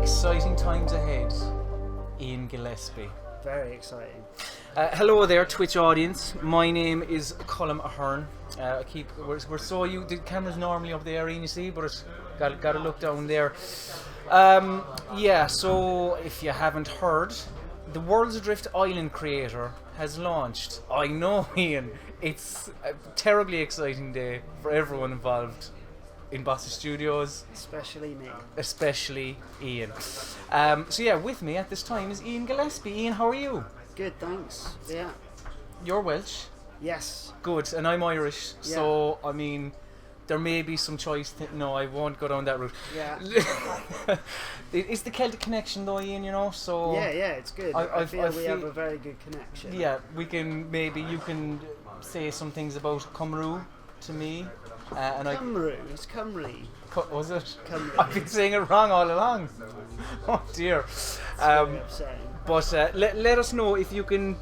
Exciting times ahead, Iain Gillespie. Very exciting. Hello there, Twitch audience. My name is Colm Ahern. We're so you. The camera's normally up there, Iain, you see, but it's got to look down there. So if you haven't heard, the Worlds Adrift Island Creator has launched. I know, Iain. It's a terribly exciting day for everyone involved in Bossa Studios. Especially me. Especially Iain. With me at this time is Iain Gillespie. Iain, how are you? Good, thanks. Yeah. You're Welsh? Yes. Good, and I'm Irish, Yeah. so, I mean, there may be some choice. No, I won't go down that route. Yeah. It's the Celtic connection though, Iain, you know, so... Yeah, it's good. I feel we have a very good connection. Yeah, you can say some things about Cymru to me. Cymru, it's Cymru. Was it? Cymru. I've been saying it wrong all along. Oh dear. But let us know if you can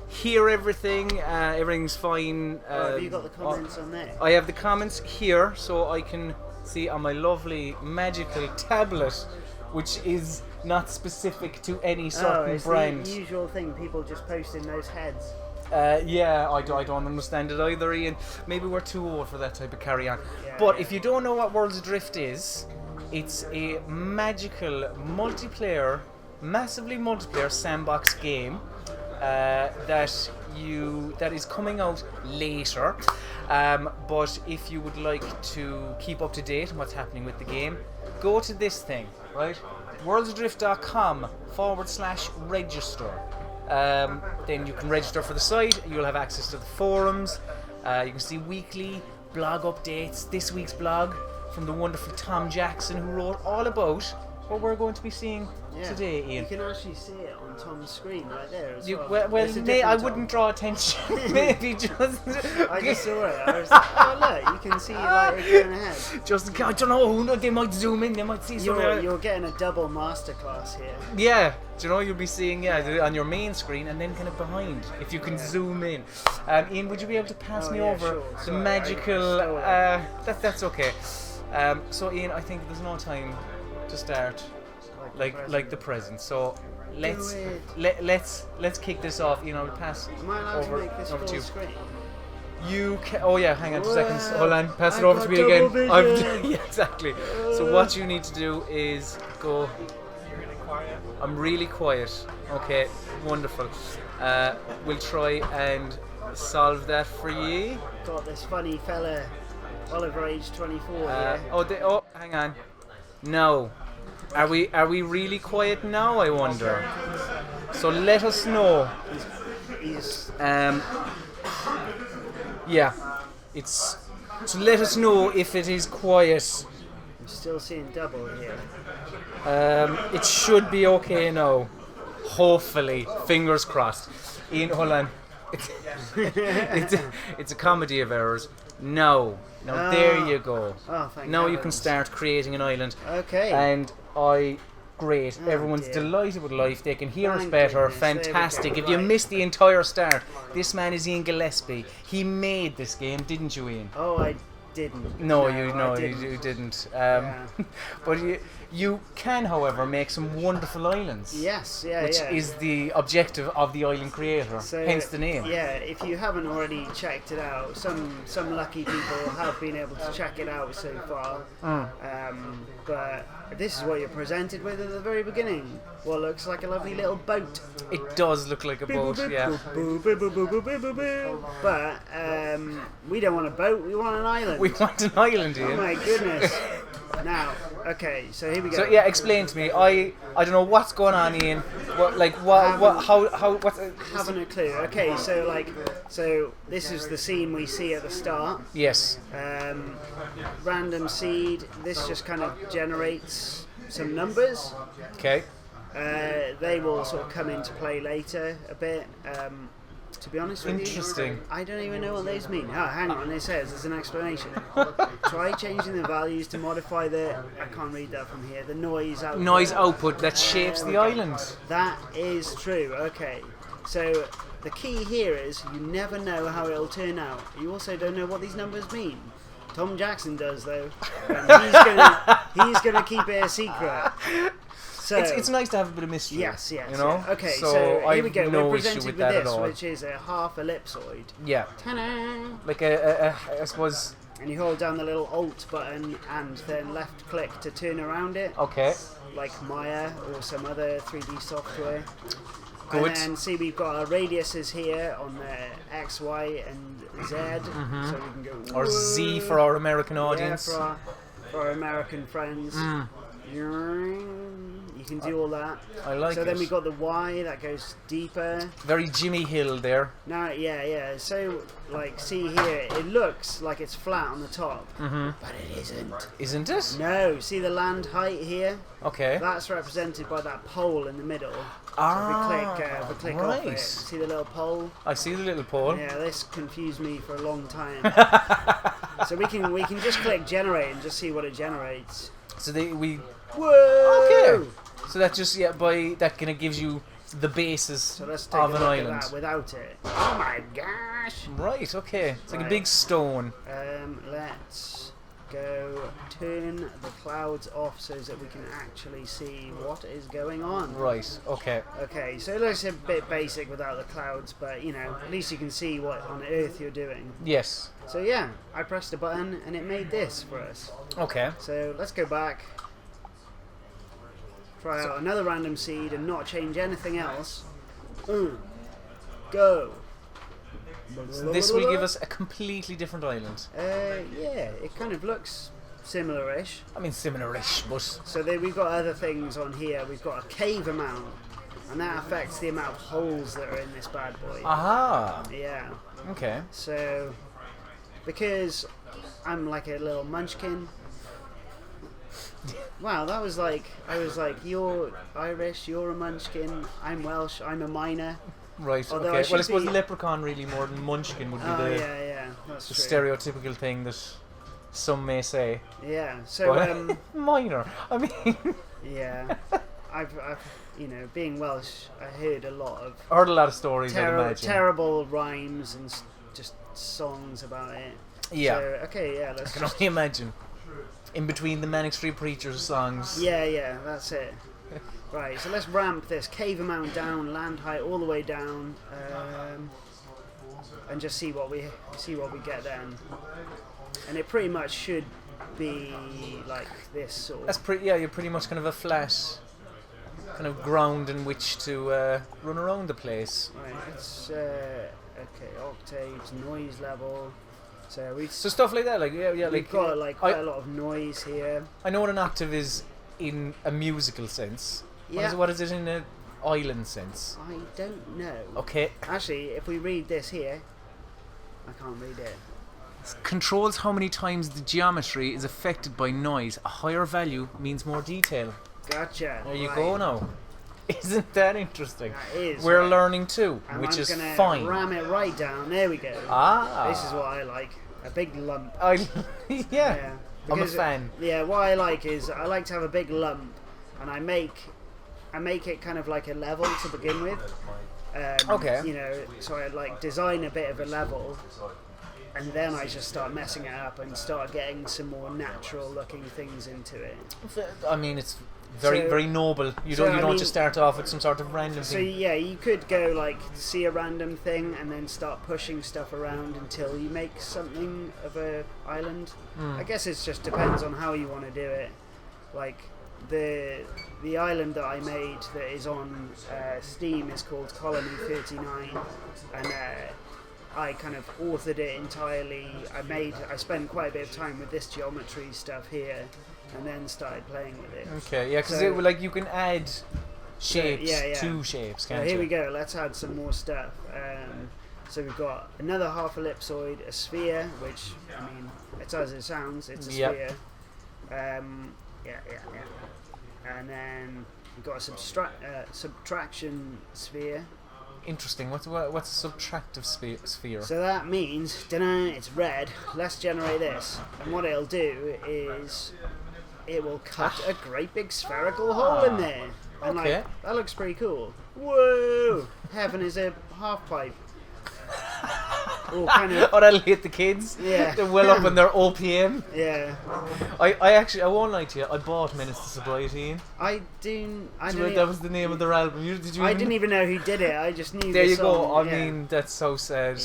hear everything. Everything's fine. Have you got the comments on there? I have the comments here, so I can see on my lovely magical tablet, which is not specific to any certain brand. It's the usual thing, people just posting those heads. I don't understand it either, Iain. Maybe we're too old for that type of carry-on. But if you don't know what Worlds Adrift is, it's a magical massively multiplayer sandbox game that is coming out later. But if you would like to keep up to date on what's happening with the game, go to this thing, right? worldsadrift.com/register. Then you can register for the site. You'll have access to the forums. You can see weekly blog updates. This week's blog from the wonderful Tom Jackson, who wrote all about what we're going to be seeing today, Iain. You can actually see it on Tom's screen right there as I wouldn't draw attention. Maybe just... I just saw it. I was like, oh look, you can see like it going ahead. I don't know, they might zoom in, they might see something. You're getting a double masterclass here. Yeah, do you know, you'll be seeing on your main screen and then kind of behind, if you can zoom in. Iain, would you be able to pass me over the magical... That's okay. So Iain, I think there's no time to start like the present. So let's kick this off. You know, we'll pass Am I allowed over to make this to full you. screen? You can. Oh yeah, hang on 2 seconds. Hold on, pass it I've over to got me again. double Yeah, exactly. So what you need to do is go. You're really quiet. I'm really quiet. Okay, wonderful. We'll try and solve that for you. Got this funny fella, Oliver, age 24. here. Hang on. No. Are we really quiet now, I wonder? So let us know. So let us know if it is quiet. I'm still seeing double here. It should be okay now. Hopefully. Fingers crossed. Iain, hold on. It's a comedy of errors. No. Now there you go. Oh, thank now heavens. you can start creating an island. Okay. And great. Everyone's delighted with life. They can hear us Thank better. goodness. There we Fantastic. go. If you Right. missed the entire start, this man is Iain Gillespie. He made this game, didn't you, Iain? Oh, I didn't. No, I you didn't. But you can, however, make some wonderful islands. Yes, Which is the objective of the island creator, So, hence the name. Yeah, if you haven't already checked it out, some lucky people have been able to check it out so far. But this is what you're presented with at the very beginning. What looks like a lovely little boat. It does look like a boat, yeah. But we don't want a boat, we want an island. We want an island, Oh Iain. my goodness. Now, okay, so here we go. So yeah, explain to me. I don't know what's going on, Iain. What's Haven't a clue. Okay, so this is the scene we see at the start. Yes. Random seed. This just kind of generates some numbers. Okay. They will sort of come into play later a bit. To be honest with Interesting. you, I don't even know what those mean. Oh, hang on, it says there's an explanation. Try changing the values to modify I can't read that from here, the noise output. Noise output that shapes the island. That is true, okay. So the key here is you never know how it'll turn out. You also don't know what these numbers mean. Tom Jackson does though, and he's gonna keep it a secret. So it's nice to have a bit of mystery. yes, you know. yeah. Okay, so here we go. I've no We're issue presented with with that at this, all. which is a half ellipsoid. Yeah, Ta-da! like I suppose. And you hold down the little Alt button and then left click to turn around it, Okay, like Maya or some other 3D software. good. And then see we've got our radiuses here on the X, Y, and Z, so we can go. Or Z whoa. for our American Yeah, audience. for our American friends. You can do all that. I like So it. then we got the Y that goes deeper. Very Jimmy Hill there. Now, yeah. So, like, see here, it looks like it's flat on the top, but it isn't. Isn't it? No, see the land height here? Okay. That's represented by that pole in the middle. Ah, So if we click off right. it, see the little pole? I see the little pole. Yeah, this confused me for a long time. So we can just click generate and just see what it generates. So we. Whoa! Okay. So that just that kind of gives you the basis So let's take of a an look island. at that without it. Oh my gosh! Right. Okay. It's like a Right. big stone. Let's go turn the clouds off so that we can actually see what is going on. Right. Okay. Okay, so it looks a bit basic without the clouds, but you know, at least you can see what on earth you're doing. Yes. So yeah, I pressed a button and it made this for us. Okay. So let's go back, try out another random seed and not change anything else. Go. So this will give us a completely different island. Yeah, it kind of looks similar-ish. I mean, similar-ish, but So then we've got other things on here. We've got a cave amount, and that affects the amount of holes that are in this bad boy. aha. Yeah. Okay. So because I'm like a little munchkin. Wow, that was like I was like, you're Irish, you're a munchkin. I'm Welsh, I'm a miner. Right. Although Okay. I Well, I should suppose be- leprechaun really more than munchkin would be Oh the yeah, that's the true. stereotypical thing that some may say. Yeah. So But minor. I mean, yeah, I've you know, being Welsh, I heard a lot of I heard a lot of stories. I'd imagine. terrible rhymes and just songs about it. Yeah. So, okay, yeah, I let's can just, only imagine. In between the Manic Street Preachers songs. yeah, that's it. Right, so let's ramp this cave amount down, land height all the way down, and just see what we get then. And it pretty much should be like this sort. That's pretty. Yeah, you're pretty much kind of a flat kind of ground in which to run around the place. Right, it's okay, octaves, noise level. So So stuff like that, like we've like got like quite a lot of noise here. I know what an octave is in a musical sense. Yeah. What is it in an island sense? I don't know. Okay. Actually, if we read this here, I can't read it. Controls how many times the geometry is affected by noise. A higher value means more detail. Gotcha. There you right. go now. Isn't that interesting? That is. We're right. learning too, And which I'm is gonna fine. ram it right down. There we go. Ah. This is what I like. A big lump. Yeah. I'm a Because, fan. Yeah, what I like is I like to have a big lump, and I make it kind of like a level to begin with. Okay. You know, so I like design a bit of a level, and then I just start messing it up and start getting some more natural looking things into it. I mean, it's very, So- very noble. You so, don't I mean- just start off with some sort of random So thing. yeah, you could go like see a random thing and then start pushing stuff around until you make something of a island. I guess it just depends on how you want to do it. Like the island that I made that is on Steam is called Colony 39, and I kind of authored it entirely. I spent quite a bit of time with this geometry stuff here, and then started playing with it. Okay, yeah, because So- like you can add shapes yeah. to shapes, So can't here you? we go. Let's add some more stuff. So we've got another half ellipsoid, a sphere, which I mean, it's as it sounds. It's a Yep. sphere. Yeah. And then we've got a subtraction sphere. Interesting. What's a subtractive sphere? So that means, it's red. Let's generate this, and what it'll do is it will cut a great big spherical hole in there. And Okay. like, that looks pretty cool. Whoa! Heaven is a half pipe. all kind of. Oh, that'll hit the kids. Yeah. They're well up in their OPM. Yeah. I won't lie to you. I bought Menace to Sobriety. Ian. I didn't. That was the name of their album. Did you? I didn't even know who did it. I just knew. There the you song. go. I mean, that's so sad.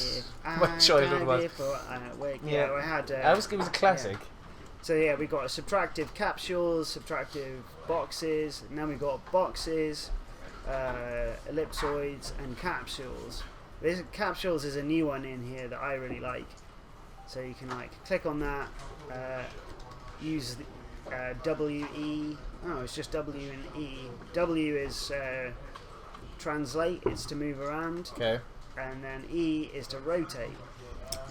My childhood was. Yeah, I had. It was a classic. Yeah. So yeah, we got subtractive capsules, subtractive boxes, and then we got boxes, ellipsoids, and capsules. This capsules is a new one in here that I really like. So you can like click on that, use the WE. Oh, it's just W and E. W is translate. It's to move around. Okay. And then E is to rotate.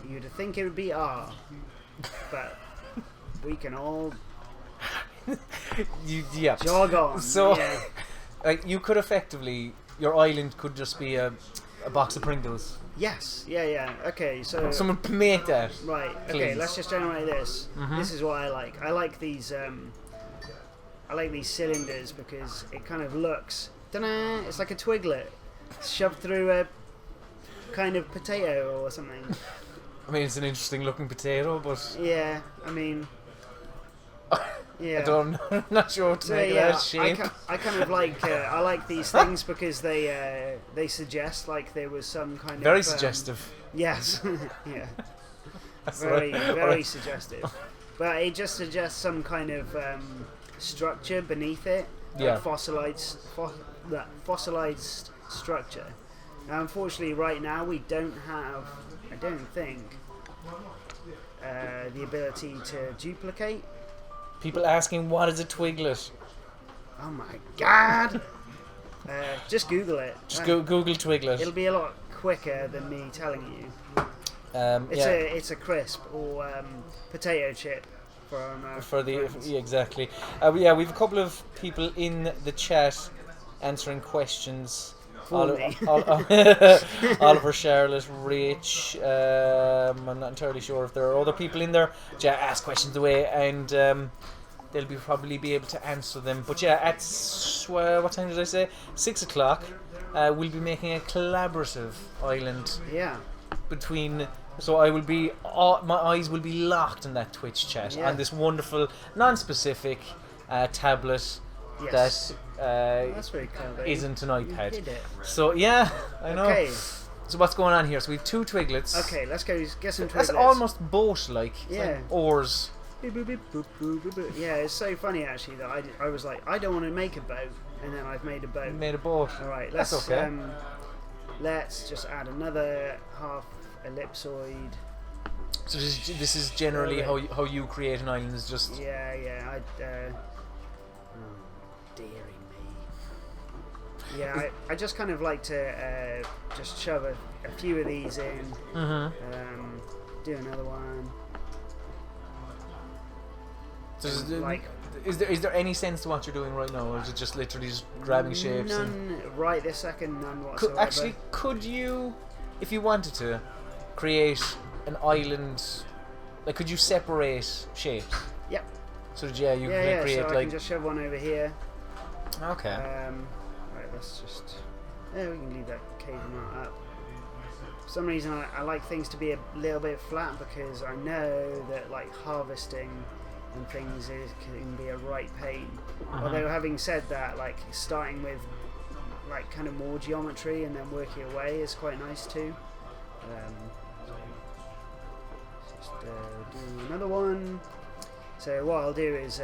You'd think it would be R, but we can all jog on. So you could effectively, your island could just be a box of Pringles. Yes. Yeah. Okay. So someone make that. Right. Please. Okay. Let's just generate this. Mm-hmm. This is what I like. I like these. I like these cylinders because it kind of looks. Ta-da, it's like a twiglet shoved through a kind of potato or something. I mean, it's an interesting looking potato, but yeah. I mean. Yeah. I'm not sure what to make of that shape. I kind of like I like these things because they suggest like there was some kind of very suggestive. Yes, yeah, That's very suggestive. But it just suggests some kind of structure beneath it, like fossilized structure. Now, unfortunately, right now we don't have. I don't think the ability to duplicate. People asking, what is a twiglet? Oh my god! Just Google it. Just Google twiglet. It'll be a lot quicker than me telling you. It's a crisp or potato chip exactly. We have a couple of people in the chat answering questions. Oliver, Charlotte, Rich. I'm not entirely sure if there are other people in there. Ask questions away, and they'll probably be able to answer them. But at what time did I say? 6 o'clock. We'll be making a collaborative island. Yeah. Between. So I will be. My eyes will be locked in that Twitch chat on this wonderful, non-specific tablet. Yes. That that's very clever. isn't an iPad. You did it. So yeah, I know. Okay. So what's going on here? So we have two twiglets. Okay, let's go get some twiglets. That's almost boat-like. It's Yeah. like oars. Boop, boop, boop, boop, boop, boop, boop. Yeah, it's so funny actually that I was like, I don't want to make a boat, and then I've made a boat. You made a boat. All right, That's okay. Let's just add another half ellipsoid. So this is generally how you create an island, is just Yeah. Dearing me. Yeah, I just kind of like to just shove a few of these in. Mm-hmm. Do another one. So Like, is there any sense to what you're doing right now, or is it just literally just grabbing shapes? None right this second, none whatsoever. Could you, if you wanted to, create an island? Like, could you separate shapes? Yep. So you can create so like. I can just shove one over here. Okay. Right, let's just. Yeah, we can leave that cave amount up. For some reason, I like things to be a little bit flat because I know that like harvesting and things can be a right pain. Although having said that, like starting with like kind of more geometry and then working away is quite nice too. Just do another one. So what I'll do is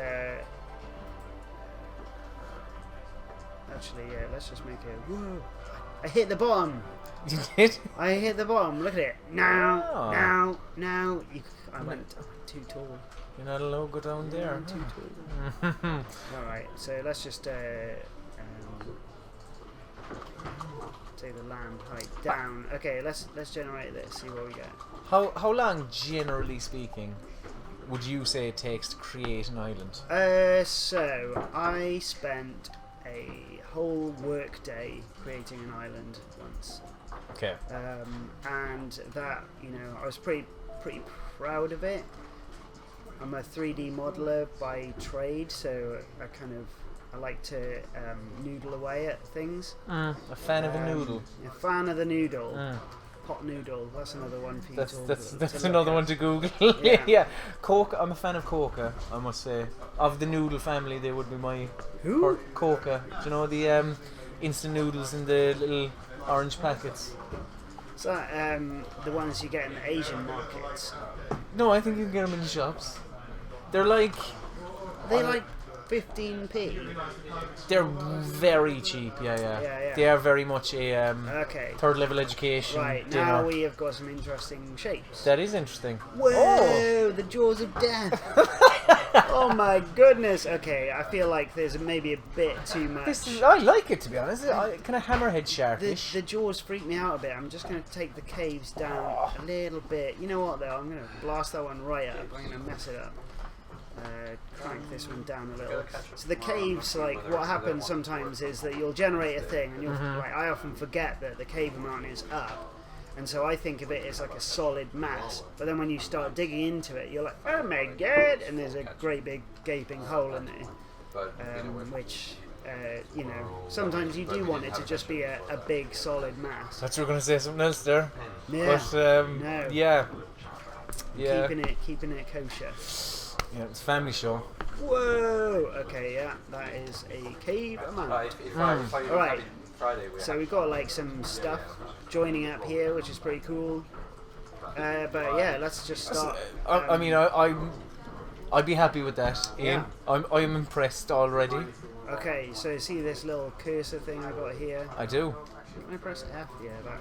let's just make a whoa. I hit the bottom. You did? I hit the bottom. Look at it. Now. I went too tall. You're not allowed to go down there. I'm too tall. Alright, so let's just take the land height down. Okay, let's generate this, see what we get. How long, generally speaking, would you say it takes to create an island? So I spent a whole work day creating an island once. Okay. And that, I was pretty proud of it. I'm a 3D modeler by trade, so I like to noodle away at things. A fan of a noodle. A fan of the noodle. pot noodle. That's another one for you That's to another look one at. to Google. Yeah. Yeah. Coca, I'm a fan of Coca, I must say. Of the noodle family, they would be my Who? Coca. Do you know the instant noodles in the little orange packets? So the ones you get in the Asian markets. No, I think you can get them in the shops. They're like, They like 15p. they're very cheap. Yeah. Yeah. They are very much a Okay. third level education Right, dinner. now we have got some interesting shapes. That is interesting. Whoa, Oh. the jaws of death. Oh my goodness. Okay, I feel like there's maybe a bit too much. I like it, to be honest. Kind of hammerhead The sharpish. jaws freak me out a bit. I'm just going to take the caves down a little bit. You know what though? I'm going to blast that one right up. I'm going to mess it up. Crank this one down a little. So the caves, like what happens sometimes is that you'll generate a thing, and you'll like I often forget that the cave amount is up, and so I think of it as like a solid mass. But then when you start digging into it, you're like, oh my god! And there's a great big gaping hole in there, which. You know, sometimes you do want it to just be a big solid mass. I thought you were going to say something else there. Yeah. But No. yeah. Keeping it kosher. Yeah, it's a family show. Whoa! Okay, yeah, that is a cave amount. Alright, so we've got like some stuff joining up here, which is pretty cool. But yeah, let's just start. I mean, I'd be happy with that, Ian. Yeah. I'm impressed already. Okay, so see this little cursor thing I got here? I do. Can I press F? Yeah, that.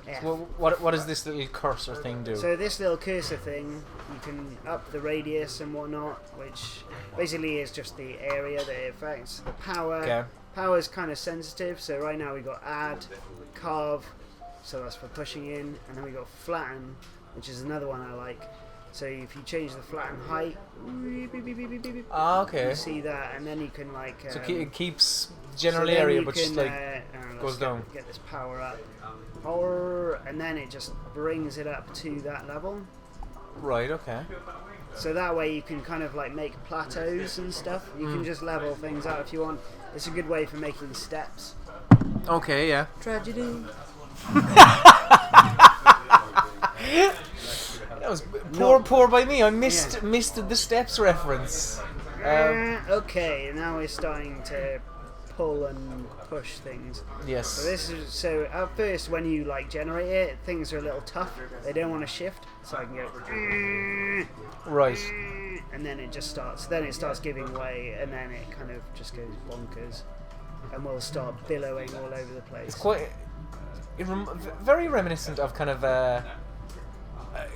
F. Well, what does this little cursor thing do? So this little cursor thing, you can up the radius and whatnot, which basically is just the area that it affects. The power. Okay. Power is kind of sensitive, so right now we've got add, carve, so that's for pushing in, and then we got flatten, which is another one I like. So if you change the flatten height, Okay. you see that, and then you can like. So it keeps the general so then area, you but can, just like let's goes down. Get this power up, power, and then it just brings it up to that level. Right. Okay. So that way you can kind of like make plateaus and stuff. You can just level things out if you want. It's a good way for making steps. Okay. Yeah. Tragedy. That was poor by me. I missed the steps reference. Okay, now we're starting to pull and push things. Yes. So at first when you like generate it, things are a little tough. They don't want to shift, so I can go Right. and then it just starts. Then it starts giving way, and then it kind of just goes bonkers, and we'll start billowing all over the place. It's quite very reminiscent of kind of I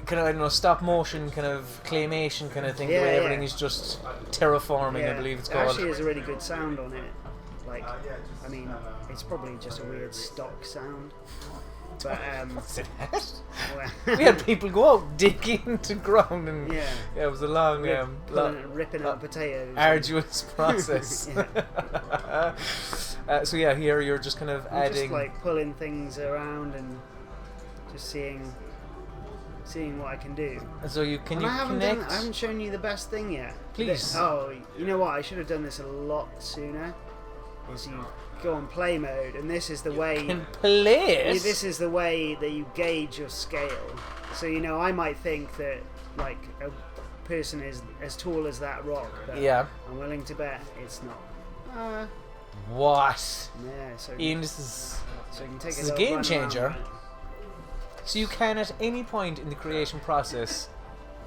don't know, stop motion kind of claymation kind of thing. Yeah, where yeah. everything is just terraforming. I believe it's It called. actually has a really good sound on it. Like, I mean, it's probably just a weird stock sound. But well, We had people go out digging into ground, and yeah, it was a long, ripping out potatoes. arduous process. So yeah, here you're just kind of I'm adding. just like pulling things around and just seeing what I can do. So you can And you I connect? haven't shown you the best thing yet. Please. Oh, you know what? I should have done this a lot sooner. Is you go on play mode, and this is the way. Can play it. This is the way that you gauge your scale. So you know, I might think that like a person is as tall as that rock, but Yeah. I'm willing to bet it's not. What? Yeah, so Ian, this you can take is a little game run changer. around. So you can at any point in the creation process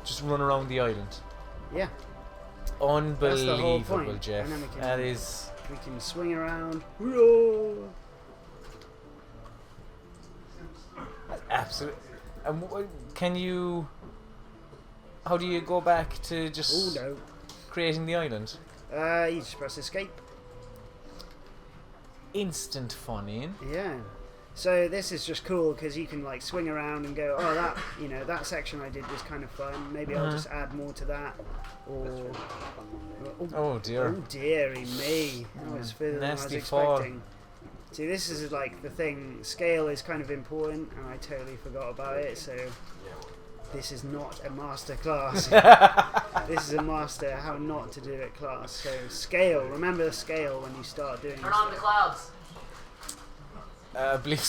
just run around the island. Yeah, Unbelievable, point. Jeff. And then we can- That is. we can swing around. Hurrah! Absolutely. And can you? How do you go back to Oh just no! creating the island? You just press escape. Instant fun, Ian. Yeah. So this is just cool because you can like swing around and go, oh that that section I did was kind of fun. Maybe I'll just add more to that. Or Oh dear. oh dearie me, that was further than I was Nasty fall. expecting. See, this is like the thing. Scale is kind of important, and I totally forgot about it. So this is not a master class. This is a master how not to do it class. So scale. Remember the scale when you start doing. Turn on the clouds. I believe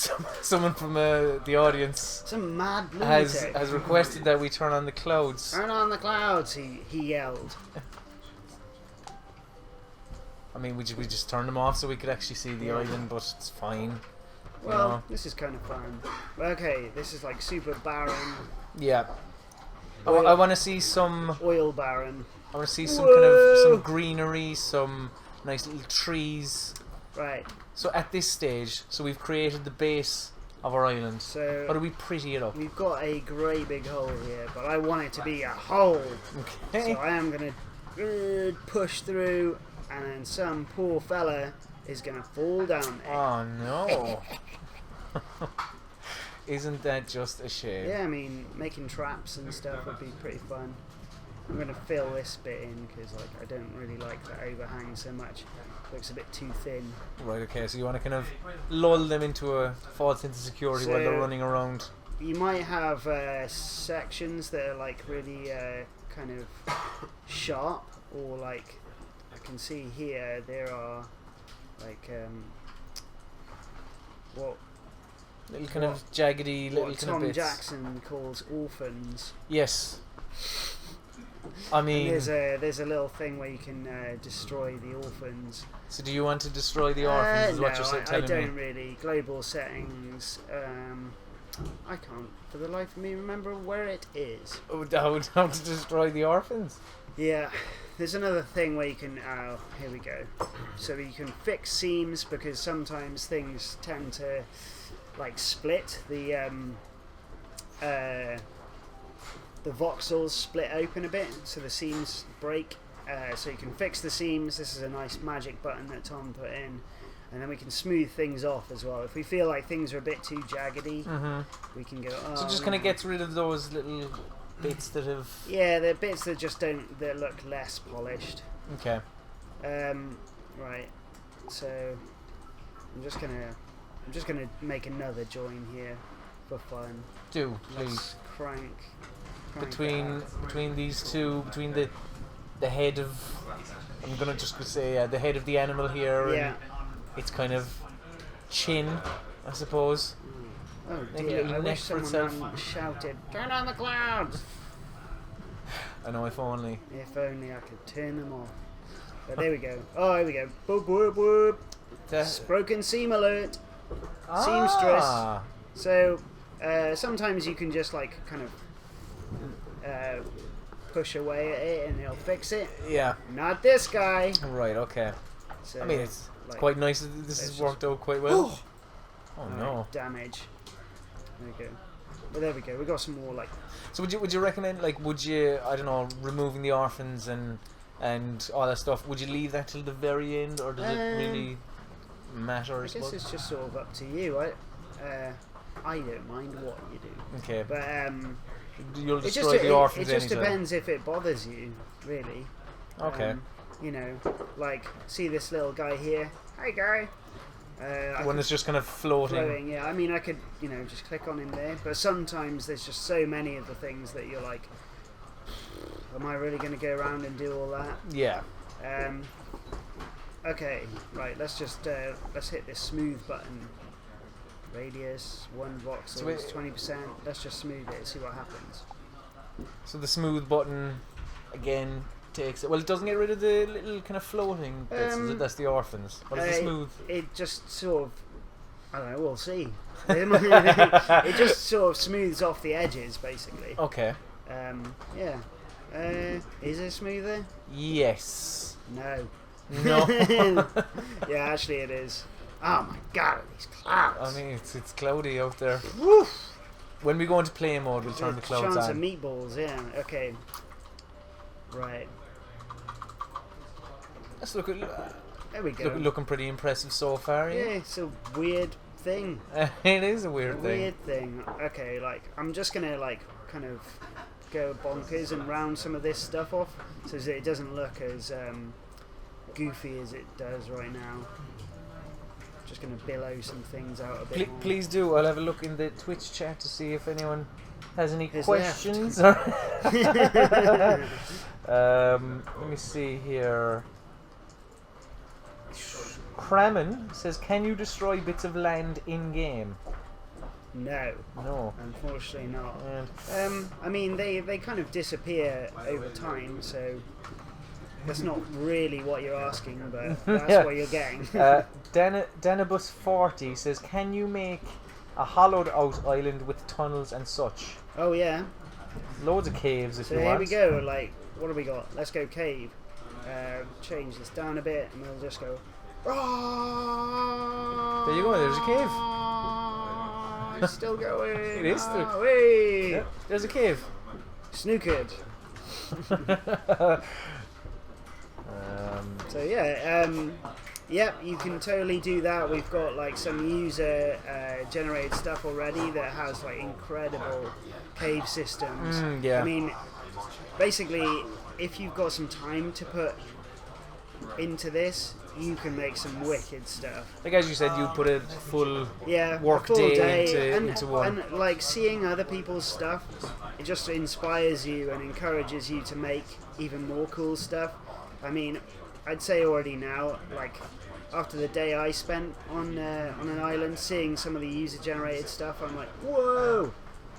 someone from the audience Some mad has lunatic. requested that we turn on the clouds. Turn on the clouds, he yelled. I mean, we just turn them off so we could actually see the island, but it's fine. Well, know. this is kind of fun. Okay, this is like super barren. Yeah. I want to see some. Oil barren. I want to see some kind of some greenery, some nice little trees. Right. So at this stage, so we've created the base of our island. So how do we pretty it up? we've got a great big hole here, but I want it to be a hole. Okay. So I am gonna push through, and then some poor fella is gonna fall down there. Oh no. Isn't that just a shame? Yeah, I mean, making traps and stuff would be pretty fun. I'm gonna fill this bit in because like I don't really like the overhang so much. Looks a bit too thin. Right, okay, so you want to kind of lull them into a false sense of security while they're running around. You might have sections that are like really kind of sharp, or like I can see here there are like Little kind of jaggedy little what kind of Tom bits. Jackson calls orphans. Yes. I mean, And there's a little thing where you can destroy the orphans. so do you want to destroy the orphans? Is what you're No, I telling don't me? really. Global settings. I can't for the life of me remember where it is. Oh, how to destroy the orphans? Yeah, there's another thing where you can. Oh, here we go. So you can fix seams because sometimes things tend to like split. The voxels split open a bit, so the seams break. So you can fix the seams. This is a nice magic button that Tom put in, and then we can smooth things off as well. If we feel like things are a bit too jaggedy, we can go. Oh, So just kind of gets rid of those little bits that have. Yeah, the bits that just don't that look less polished. Okay. Right. So I'm just gonna make another join here for fun. Do please. Let's crank Between these two, between the head of, I'm gonna just say the head of the animal here, Yeah. and its kind of chin, I suppose. Oh Make a dear! little I neck wish for someone itself. shouted, "Turn on the clouds!" I know, if only. If only I could turn them off. But there we go. Oh, here we go. Boop boop boop. Broken seam alert. Seamstress. Ah, So sometimes you can just like kind of push away at it and it'll fix it. yeah. Not this guy. Right. Okay. So, I mean, it's like, quite nice that this has worked out quite well. Oh no. Damage. There we go. Well, there we go. We got some more like. So would you recommend, like, would you, I don't know, removing the orphans and all that stuff, would you leave that till the very end, or does it really matter? I guess it's just sort of up to you. I don't mind what you do. Okay. But You'll it destroy the orphans just anytime. depends if it bothers you, really. Okay. You know, like see this little guy here. Hey guy. One that's just kind of floating. Flowing, yeah. I mean, I could, just click on him there. But sometimes there's just so many of the things that you're like, am I really going to go around and do all that? Yeah. Okay, right. Let's just let's hit this smooth button. Radius 1 voxel So is 20%. Let's just smooth it. See what happens. So the smooth button again takes it. Well, it doesn't get rid of the little kind of floating bits. Is it? That's the orphans. What is the smooth? It just sort of. I don't know. We'll see. It just sort of smooths off the edges, basically. Okay. Yeah. Is it smoother? Yes. No. No. Yeah, actually it is. Oh my god, these clouds. I mean, it's cloudy out there. Woof. When we go into play mode, we'll turn the clouds Chance on. of meatballs, yeah. Okay. Right. Let's look at. There we go. Looking pretty impressive so far. Yeah, it's a weird thing. It is a weird thing. Weird thing. Okay, like I'm just gonna like kind of go bonkers and round some of this stuff off so that it doesn't look as goofy as it does right now. Just going to billow some things out a bit more. Please do. I'll have a look in the Twitch chat to see if anyone has any Is questions. Let me see here. Kramen says, can you destroy bits of land in game? No. No. Unfortunately not. And I mean, they kind of disappear over time, so that's not really what you're asking, but that's Yeah. what you're getting. Denibus 40 says, can you make a hollowed out island with tunnels and such? Oh yeah. Loads of caves if So you here want. we go. Like, what do we got? Let's go cave. Change this down a bit, and we'll just go. There you go. There's a cave. It's still going. It is still. Hey. Yeah, there's a cave. Snookered. So yeah, you can totally do that. We've got like some user generated stuff already that has like incredible cave systems. Yeah. I mean, basically, if you've got some time to put into this, you can make some wicked stuff. Like as you said, you put a full work a full day and, into one. and like seeing other people's stuff, it just inspires you and encourages you to make even more cool stuff. I mean, I'd say already now, like after the day I spent on an island, seeing some of the user-generated stuff, I'm like, whoa!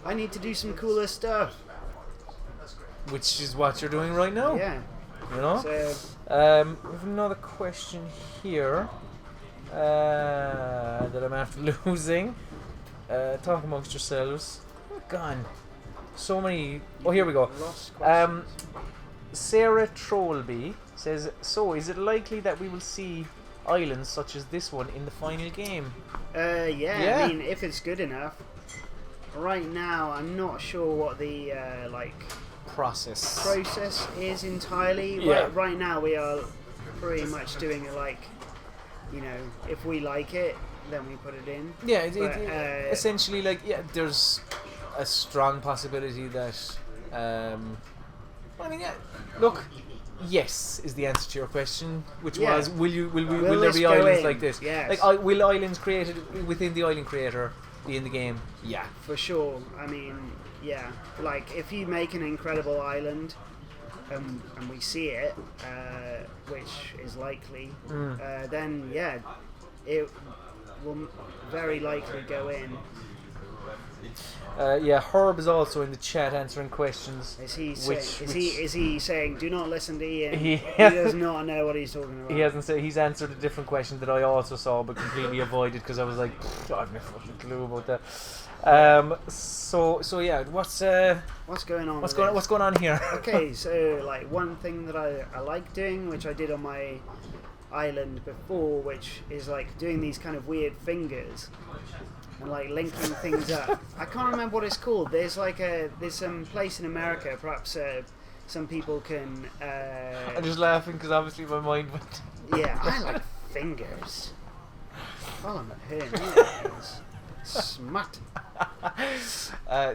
I need to do some cooler stuff. Which is what you're doing right now. Yeah. You know? So, we have another question here that I'm after losing. Talk amongst yourselves. Oh, gone. So many. Oh, here we go. lost questions. Sarah Trollby says, so is it likely that we will see islands such as this one in the final game? Yeah, I mean, if it's good enough. Right now, I'm not sure what the process is entirely. Yeah. Right now, we are pretty much doing it like, if we like it, then we put it in. Yeah, But, essentially, like, there's a strong possibility that. Look, yes is the answer to your question, which was will there this be go islands in? like this? Yes. Like, will islands created within the island creator be in the game? Yeah. For sure. I mean, yeah. Like, if you make an incredible island, and we see it, which is likely, then yeah, it will very likely go in. Herb is also in the chat answering questions. Is he saying do not listen to Iain? He does not know what he's talking about. He hasn't said. He's answered a different question that I also saw but completely avoided because I was like, I have no fucking clue about that. So yeah, what's going on? What's going on here? Okay, so like one thing that I like doing, which I did on my island before, which is like doing these kind of weird fingers and like linking things up. I can't remember what it's called. There's some place in America, perhaps some people can. I'm just laughing because obviously my mind went. Yeah, I like fingers. Oh, I'm him. Smart.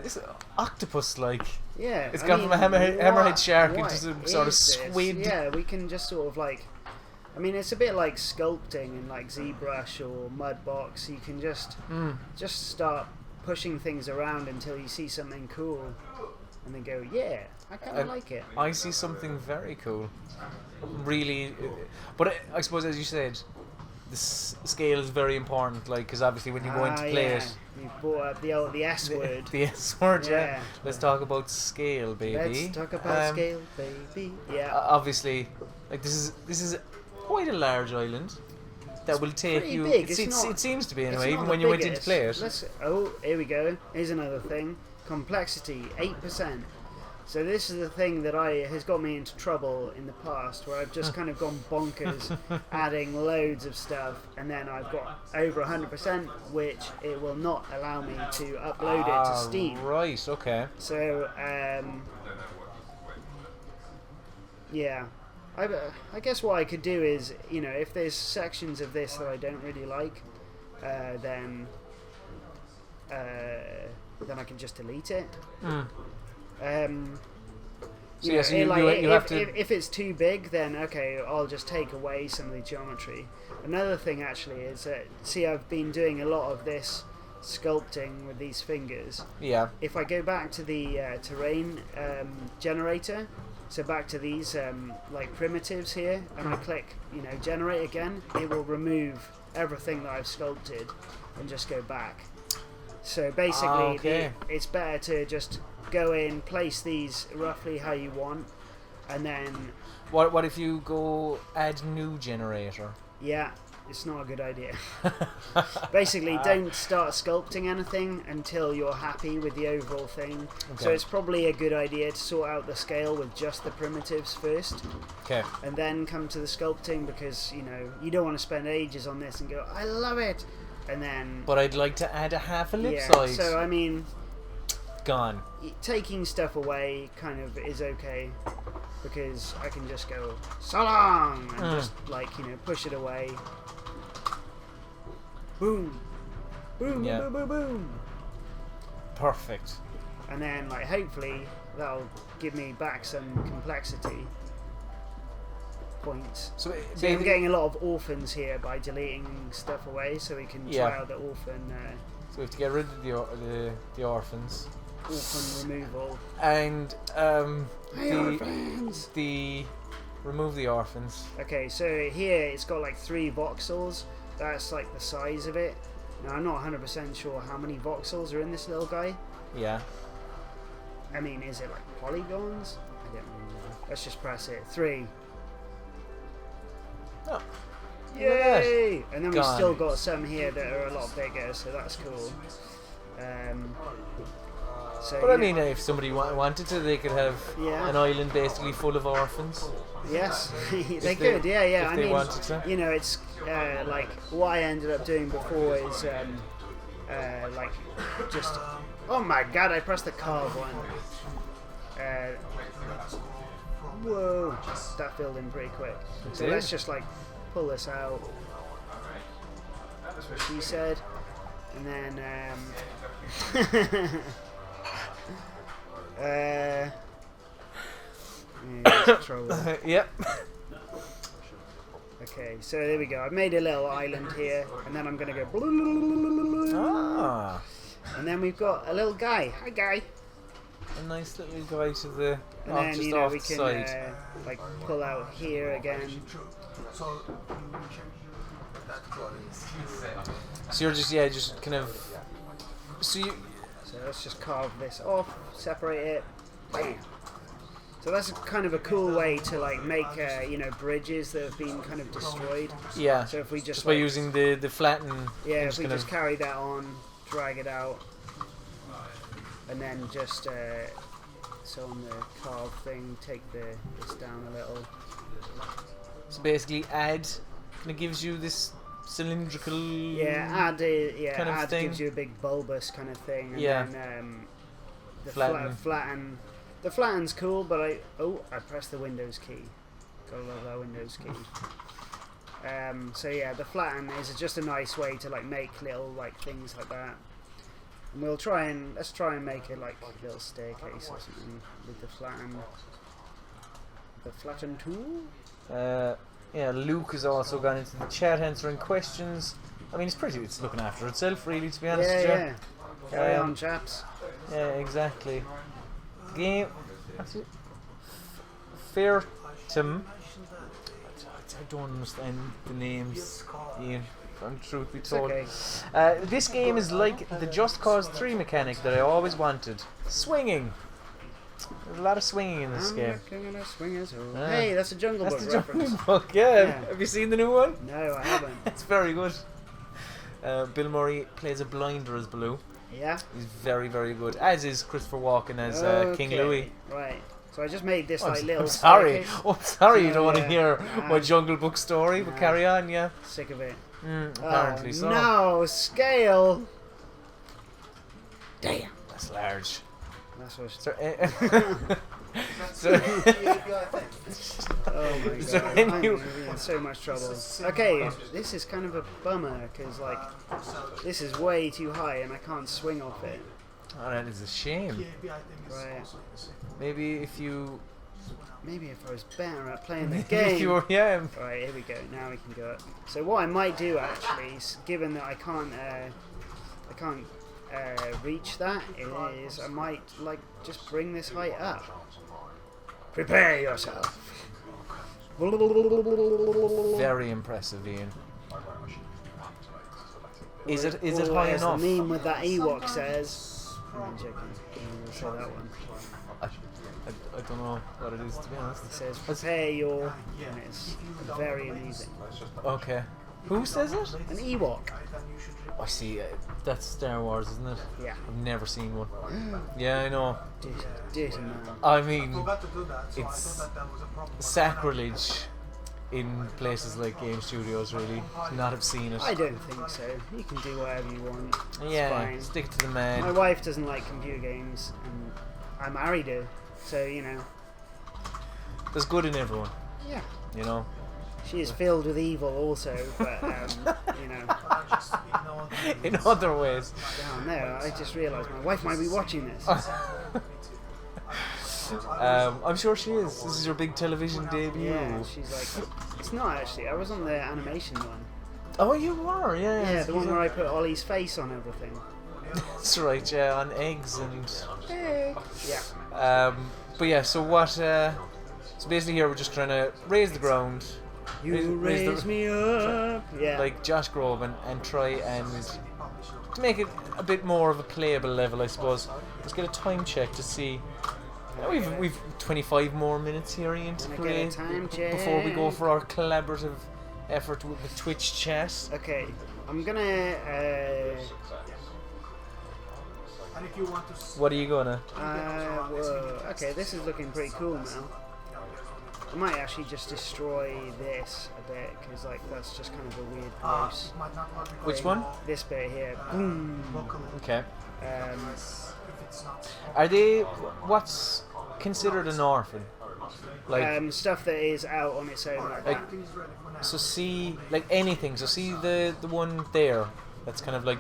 This octopus like. Yeah, It's gone from a hammerhead shark into some sort of this? squid. Yeah, we can just sort of like. I mean, it's a bit like sculpting in like ZBrush or Mudbox. You can just start pushing things around until you see something cool, and then go, yeah, I kind of like it. I see something very cool. Really, but I suppose as you said, the scale is very important. Like, because obviously when you go in to play it, you brought up the S word. The S word, Yeah. Let's talk about scale, baby. Let's talk about scale, baby. Yeah. Obviously, like this is quite a large island that will take pretty you. big. It seems to be It's anyway, not even the when you went in to biggest. play it. Here we go. Here's another thing. Complexity, 8%. So this is the thing that has got me into trouble in the past, where I've just kind of gone bonkers, adding loads of stuff, and then I've got over 100%, which it will not allow me to upload it to Steam. Right. Okay. So, yeah. I guess what I could do is, if there's sections of this that I don't really like, then I can just delete it. So you have to. If it's too big, then okay, I'll just take away some of the geometry. Another thing actually is that, I've been doing a lot of this sculpting with these fingers. Yeah. If I go back to the terrain generator, So back to these like primitives here, and I click, you know, generate again, it will remove everything that I've sculpted and just go back. So basically, it's better to just go in, place these roughly how you want, and then... What if you go add new generator? Yeah, it's not a good idea. Basically, don't start sculpting anything until you're happy with the overall thing. Okay. So it's probably a good idea to sort out the scale with just the primitives first. Okay. And then come to the sculpting, because, you know, you don't want to spend ages on this and go, I love it! And then... But I'd like to add a half ellipsoid. Yeah, so I mean... Gone. Taking stuff away kind of is okay, because I can just go, so long! And just, like, you know, push it away. Boom! Boom, yeah. boom, boom, boom, boom! Perfect. And then, like, hopefully that'll give me back some complexity points. So I'm getting a lot of orphans here by deleting stuff away, so we can try out the orphan. So we have to get rid of the orphans. Orphan removal. And orphans! remove the orphans. Okay, so here it's got like 3 voxels. That's like the size of it. Now I'm not 100% sure how many voxels are in this little guy. Yeah. I mean, is it like polygons? I don't know. Let's just press it. 3. Oh. Yay! And then we've still got some here that are a lot bigger, so that's cool. But I mean, if somebody wanted to, they could have an island basically full of orphans. Yes, they could. Yeah. If they wanted to. You know, it's like what I ended up doing before is like just. Oh my God! I pressed the carve one. Whoa! That filled in pretty quick. So let's just like pull this out. That's what she said, and then. Yep. Okay, so there we go. I've made a little island here, and then I'm going to go... And then we've got a little guy. Hi, guy. A nice little guy to the... And then, just you know, off we the can side. like pull out here again. So you're just kind of... So let's just carve this off, separate it. Bam. So that's kind of a cool way to like make you know, bridges that have been kind of destroyed. Yeah. So if we just by using the flatten. Yeah, if we just carry that on, drag it out, and then just so on the carve thing, take this down a little. So basically, add kind of gives you this cylindrical. Add gives you a big bulbous kind of thing. And then the flatten. The flatten's cool, but I pressed the Windows key. Gotta love that Windows key. So yeah, the flatten is just a nice way to like make little like things like that. And let's try and make it like a little staircase or something with the flatten. The flatten tool. Luke has also gone into the chat answering questions. I mean, it's looking after itself, really, to be honest with you. Yeah. Carry on, chaps. Yeah, exactly. Game. Fairtum. I don't understand the names, Ian. Truth be told. Okay. This game is like the Just Cause 3 mechanic that I always wanted. Swinging. There's a lot of swinging in this game. Hey, that's a Jungle Book reference. Jungle Book, yeah. Have you seen the new one? No, I haven't. It's very good. Bill Murray plays a blinder as Baloo. Yeah. He's very, very good. As is Christopher Walken as King Louis. Right. So I just made this like little. I'm sorry. You don't want to hear my Jungle Book story, but carry on, yeah. Sick of it. Apparently so. No, scale. Damn. That's large. That's what. So, oh my God. I'm in so much trouble. Okay, this is kind of a bummer because like this is way too high and I can't swing off it. Oh, that is a shame. Right. Maybe if I was better at playing the game. If you were, yeah. Right, here we go. Now we can go up. So what I might do actually, given that I can't reach that, is I might like just bring this height up. Prepare yourself. Very impressive, Ian. Is it Or high as enough? the meme with that Ewok says. I'm joking. I'll say that one. I don't know what it is, to be honest. It says prepare your. And it's very amusing. Okay. Who says it? An Ewok. I see. That's Star Wars, isn't it? Yeah. I've never seen one. Yeah, I know. Dirty man. I mean, it's sacrilege in places like game studios, really, to not have seen it. I don't think so. You can do whatever you want. It's Yeah, fine. stick to the man. My wife doesn't like computer games, and I married her, so you know. There's good in everyone, Yeah. you know. She is filled with evil, also, but you know. In other ways. Down there, I just realised my wife might be watching this. I'm sure she is. This is your big television debut. Yeah, she's like, it's not actually. I was on the animation one. Oh, you were, yeah. Yeah, the one where I put Ollie's face on everything. That's right, yeah, on eggs and. Yeah. But yeah, so what? So basically, here we're just trying to raise the ground. You raise me up. Yeah. Like Josh Groban, and try and to make it a bit more of a playable level, I suppose. Let's get a time check to see. We've 25 more minutes here, Ian, to play before we go for our collaborative effort with the Twitch chat. Okay, I'm gonna. What are you gonna? Whoa. Okay, this is looking pretty cool now. I might actually just destroy this a bit because, like, that's just kind of a weird gross. Which one? This bit here. Boom. Okay. Are they? What's considered an orphan? Like stuff that is out on its own like that. so see like anything. So see the one there that's kind of like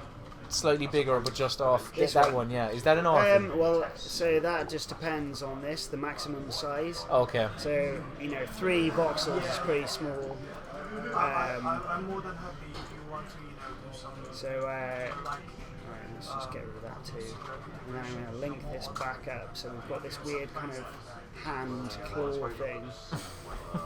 slightly bigger but just off that one. Yeah, is that an orphan? Well, so that just depends on this, the maximum size. Okay. So, you know, 3 voxels is pretty small. So, right, let's just get rid of that too. And then I'm going to link this back up. So we've got this weird kind of hand claw thing.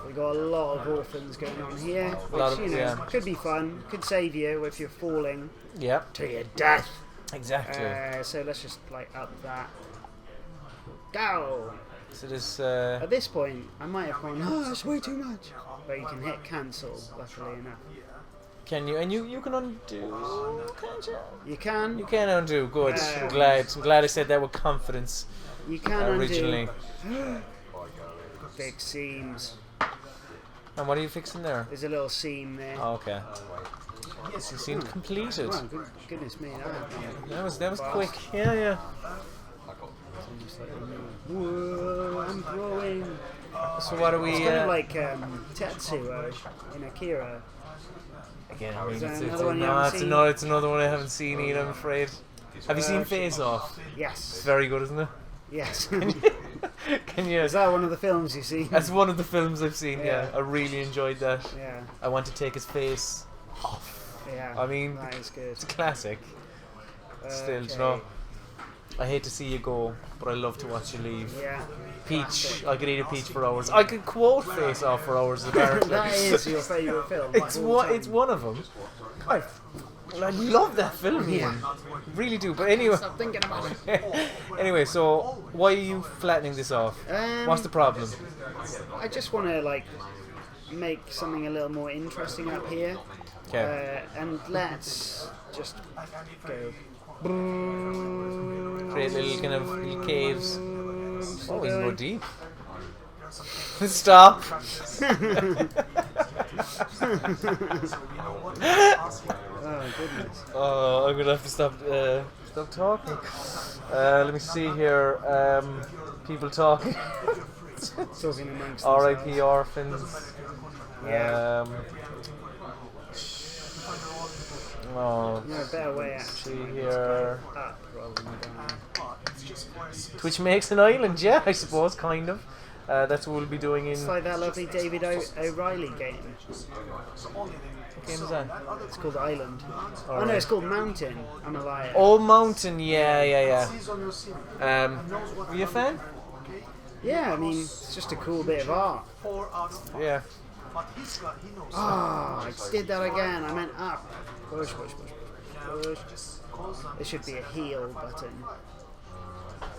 We've got a lot of orphans going on here, which, you know, could be fun. Could save you if you're falling to your death. Exactly. So let's just like up that. Go! So this At this point, I might have gone, oh, that's way too much. But you can hit cancel, luckily enough. can you, and you can undo, can't you? You can. You can undo. Good. I'm glad I said that with confidence. You can originally. undo. Big seams. And what are you fixing there? There's a little seam there. Oh, okay. This seems completed. Oh, goodness me, That was quick. Yeah. Whoa, I'm growing. So what are we? It's kind of like Tetsuo in Akira. Again, I mean, Is it's another one I haven't seen, Ian, I'm afraid. Have you seen Face Off? Yes. It's very good, isn't it? Yes. Can you? Is that one of the films you've seen? That's one of the films I've seen. Yeah. I really enjoyed that. Yeah. I want to take his face off. Yeah. I mean, that is good. it's a classic. Still, you know, I hate to see you go, but I love to watch you leave. Yeah. Peach, I could eat a peach for hours. I could quote Face Off for hours. Apparently, That is your favourite film. it's one of them. I love that film, Ian. Really do. But anyway, Stop thinking about it. anyway, so why are you flattening this off? What's the problem? I just want to like make something a little more interesting up here. Okay. And let's just go. Create little caves. Oh, we can go deep. Stop. Oh goodness. Oh, I'm gonna have to stop talking. Let me see here. People talking. Talking amongst R.I.P. orphans. Yeah. Oh, No, a better way actually. see here. Up rather than down. Which makes an island, yeah, I suppose, kind of. That's what we'll be doing in. It's like that lovely David O'Reilly game. What game is that? It's called Island. Oh Alright. no, it's called Mountain. I'm a liar. Oh, Mountain, yeah. Were you a fan? Yeah, I mean, it's just a cool bit of art. Yeah. Ah, I did that again. I meant up. Push, push, push, push, push. There should be a heal button.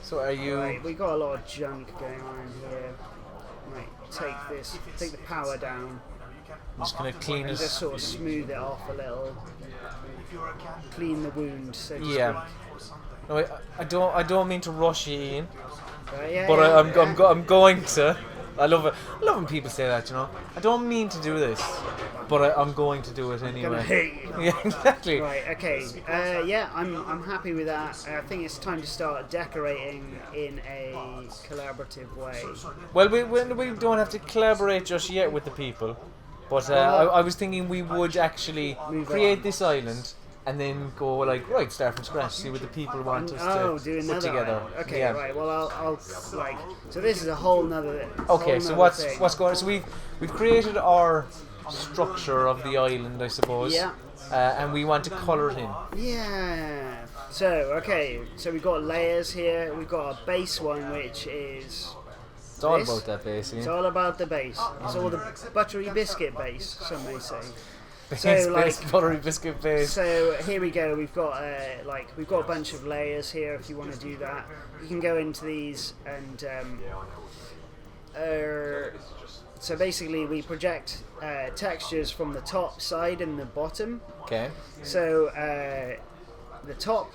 So are you? Right, we got a lot of junk going on here. Right, take the power down. I'm just gonna clean And this. just sort of smooth it off a little. Clean the wound, so to Yeah. No, I don't mean to rush you, Ian, speak. Yeah, but yeah, I'm going to. I love it. I love when people say that. You know, I don't mean to do this, but I'm going to do it Gonna anyway. hit you. Yeah, exactly. Right, okay. Yeah, I'm happy with that. I think it's time to start decorating in a collaborative way. Well, we don't have to collaborate just yet with the people, but I was thinking we would actually Move create on. this island and then go like right, start from scratch, see what the people want us Do to another put together. island. Okay, Yeah. right. Well, I'll like. So this is a whole nother. Okay, so whole nother thing. what's going on? So we've created our structure of the island, I suppose. Yeah. And we want to colour it in. Yeah. So okay. So we've got layers here. We've got a base one, which is. It's all This? about that base. It's Yeah. all about the base. It's all the buttery biscuit base, some may say. Base, So, base, like- buttery biscuit base. So here we go. We've got we've got a bunch of layers here. If you want to do that, you can go into these and so basically we project textures from the top side and the bottom. Okay. So the top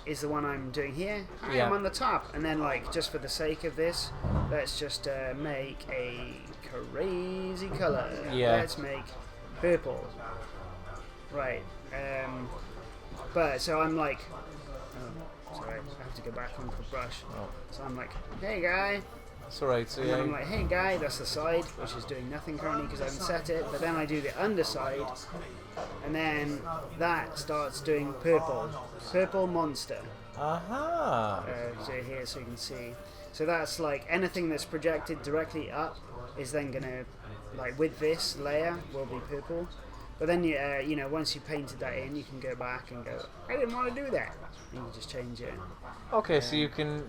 is the one I'm doing here. Yeah. I'm on the top, and then like just for the sake of this, let's just make a crazy color. Yeah. Let's make purple. Right. But so I'm like, oh, sorry, I have to go back onto the brush. Oh. So I'm like, hey guy. It's alright. So And then I'm yeah. like, hey guy, that's the side, which is doing nothing currently because I haven't set it. But then I do the underside, and then that starts doing purple. Purple monster. Aha. So here, so you can see. So that's like anything that's projected directly up is then gonna, like with this layer, will be purple. But then you know, once you painted that in, you can go back and go, I didn't want to do that, and you just change it. Okay, so you can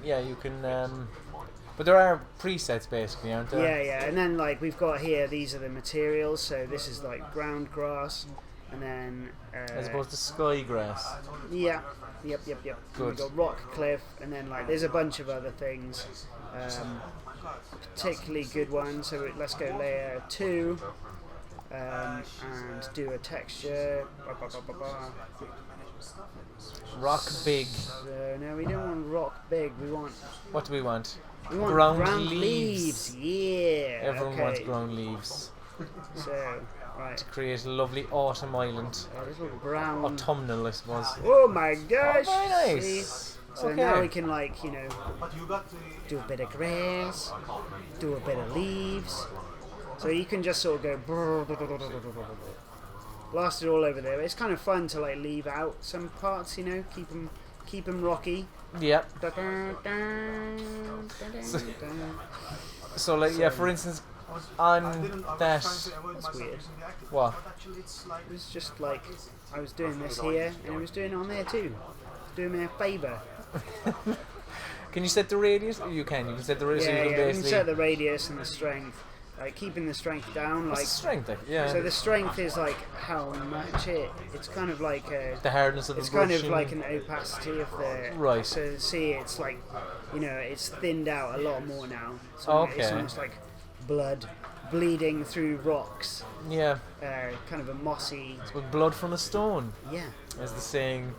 but there are presets basically, aren't there? Yeah, and then like we've got here, these are the materials. So this is like ground grass, and then As opposed to sky grass. yeah, yep. Good. We've got rock cliff, and then like there's a bunch of other things. Particularly good one. So let's go layer 2. And do a texture. Rock big. So no, we don't want rock big. We want What do we want? ground leaves. Yeah. Everyone wants okay. ground leaves. So right, Create a lovely autumn island. a little brown. Autumnal, I suppose. Oh my gosh! Oh, very nice. See? So Okay. now we can like do a bit of grass, do a bit of leaves. So you can just sort of go blast it all over there. It's kind of fun to like leave out some parts, you know, keep them rocky. Yep. So like yeah, for instance, on that. That's weird. What? It was just like I was doing this here, and I was doing it on there too. Doing me a favour. Can you set the radius? You can set the radius. Yeah, so you can you can basically. set the radius and the strength. Like keeping the strength down, What's like the strength? Like, yeah. so the strength is like how much it's kind of like the hardness of the it's kind of brushing. like an opacity of the Right. So see, it's like, you know, it's thinned out a lot more now. So Okay. It's almost like blood bleeding through rocks. Yeah. Kind of a mossy. It's with blood from a stone, Yeah. as the saying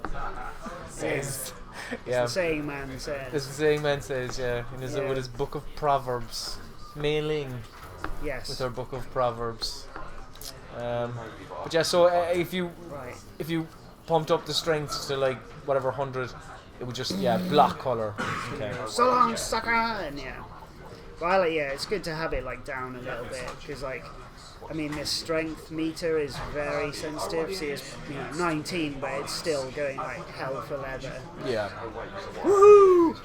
says. It's Yeah. the saying man says. As the saying man says, yeah, in his, Yeah. with his book of Proverbs, mailing Yes. with our book of Proverbs. But yeah, so if you pumped up the strength to like whatever 100, it would just block color. Okay. So long, sucker! And yeah. Well, yeah, it's good to have it like down a little bit because, like, I mean, this strength meter is very sensitive. See, it's 19, but it's still going like hell for leather. Yeah. Woohoo!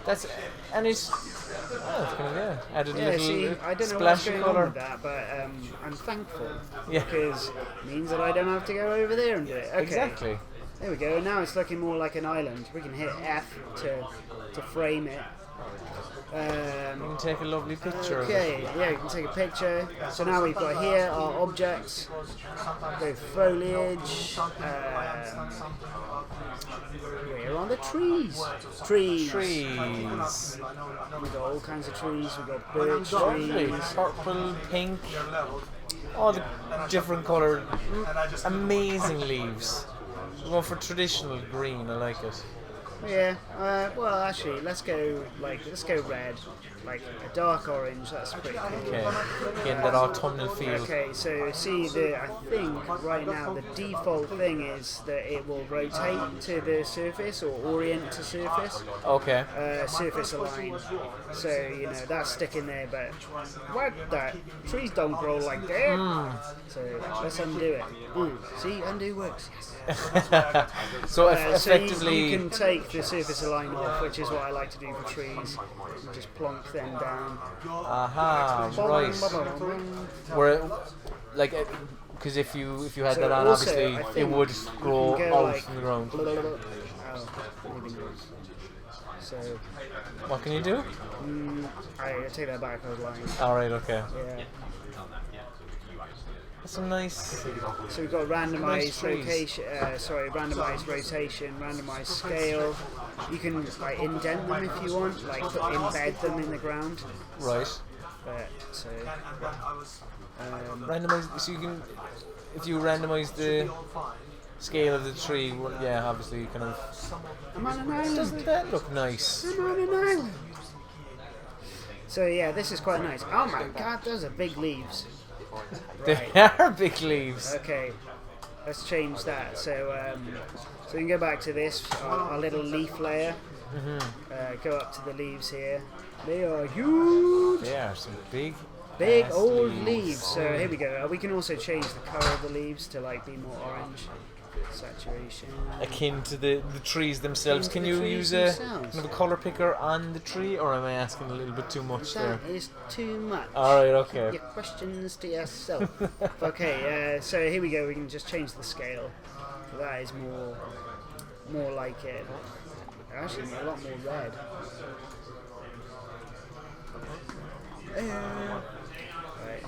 It's kind of added a Yeah, little see, I don't know what's splash of going on color. with that, but I'm thankful Yeah. because it means that I don't have to go over there and do it. Okay. Exactly. There we go. Now it's looking more like an island. We can hit F to frame it. You can take a lovely picture of it. Okay, yeah, you can take a picture. So now we've got here our objects, both foliage. Where are the trees? Trees. Trees. We've got all kinds of trees. We've got birch Lovely. trees. Purple, pink, all the different coloured, amazing leaves. We're going for traditional green, I like it. Yeah. Well, actually, let's go red, like a dark orange. That's pretty cool. Okay, again, that autumnal feel. Okay, so see, I think right now the default thing is that it will rotate to the surface or orient to surface. Okay. Surface align. So, you know, that's sticking there, but what the? Trees don't grow like that. So let's undo it. See, undo works. Yes. So So effectively, you can take the surface align off, which is what I like to do for trees. You just plonk them down. aha, right. Where, like, because if you had So that on, also, obviously I it think would grow you can go out like from the ground. So What can you do? I take that back. I was lying. All right, okay. Yeah. That's some nice. So we've got Nice randomized trees. location. Randomized rotation, randomized scale. You can like indent them if you want, like embed them in the ground. Right. But so Randomize. So you can, if you randomize the scale of the tree, well, yeah, obviously, kind of. I'm on an island. Doesn't that look nice? I'm on an island. So yeah, this is quite nice. Oh my god, those are big leaves. They are big leaves. Okay, let's change that. So so we can go back to this, our little leaf layer. Go up to the leaves here. They are huge. They are some big ass Old leaves. So here we go. We can also change the colour of the leaves to like be more orange. Saturation. akin to the trees themselves. Akin Can to the you trees use a themselves. kind of a colour picker on the tree, or am I asking a little bit too much there? That is too much. Alright, okay. Your questions to yourself. Okay, so here we go. We can just change the scale. So that is more like it. Actually, a lot more red. Right.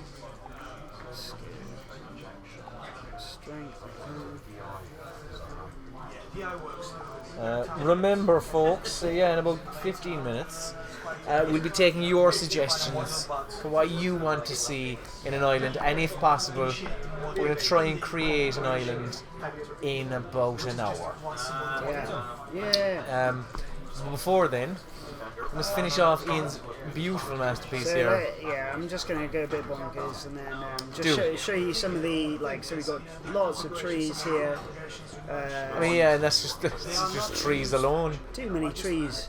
Strength. Remember, folks, yeah, in about 15 minutes, we'll be taking your suggestions for what you want to see in an island, and if possible, we're going to try and create an island in about an hour. Yeah. So before then, let's finish off Ian's beautiful masterpiece So here. yeah, I'm just gonna go a bit bonkers and then Do. just show you some of the So we've got lots of trees here. I mean, yeah, that's just trees alone. Too many trees.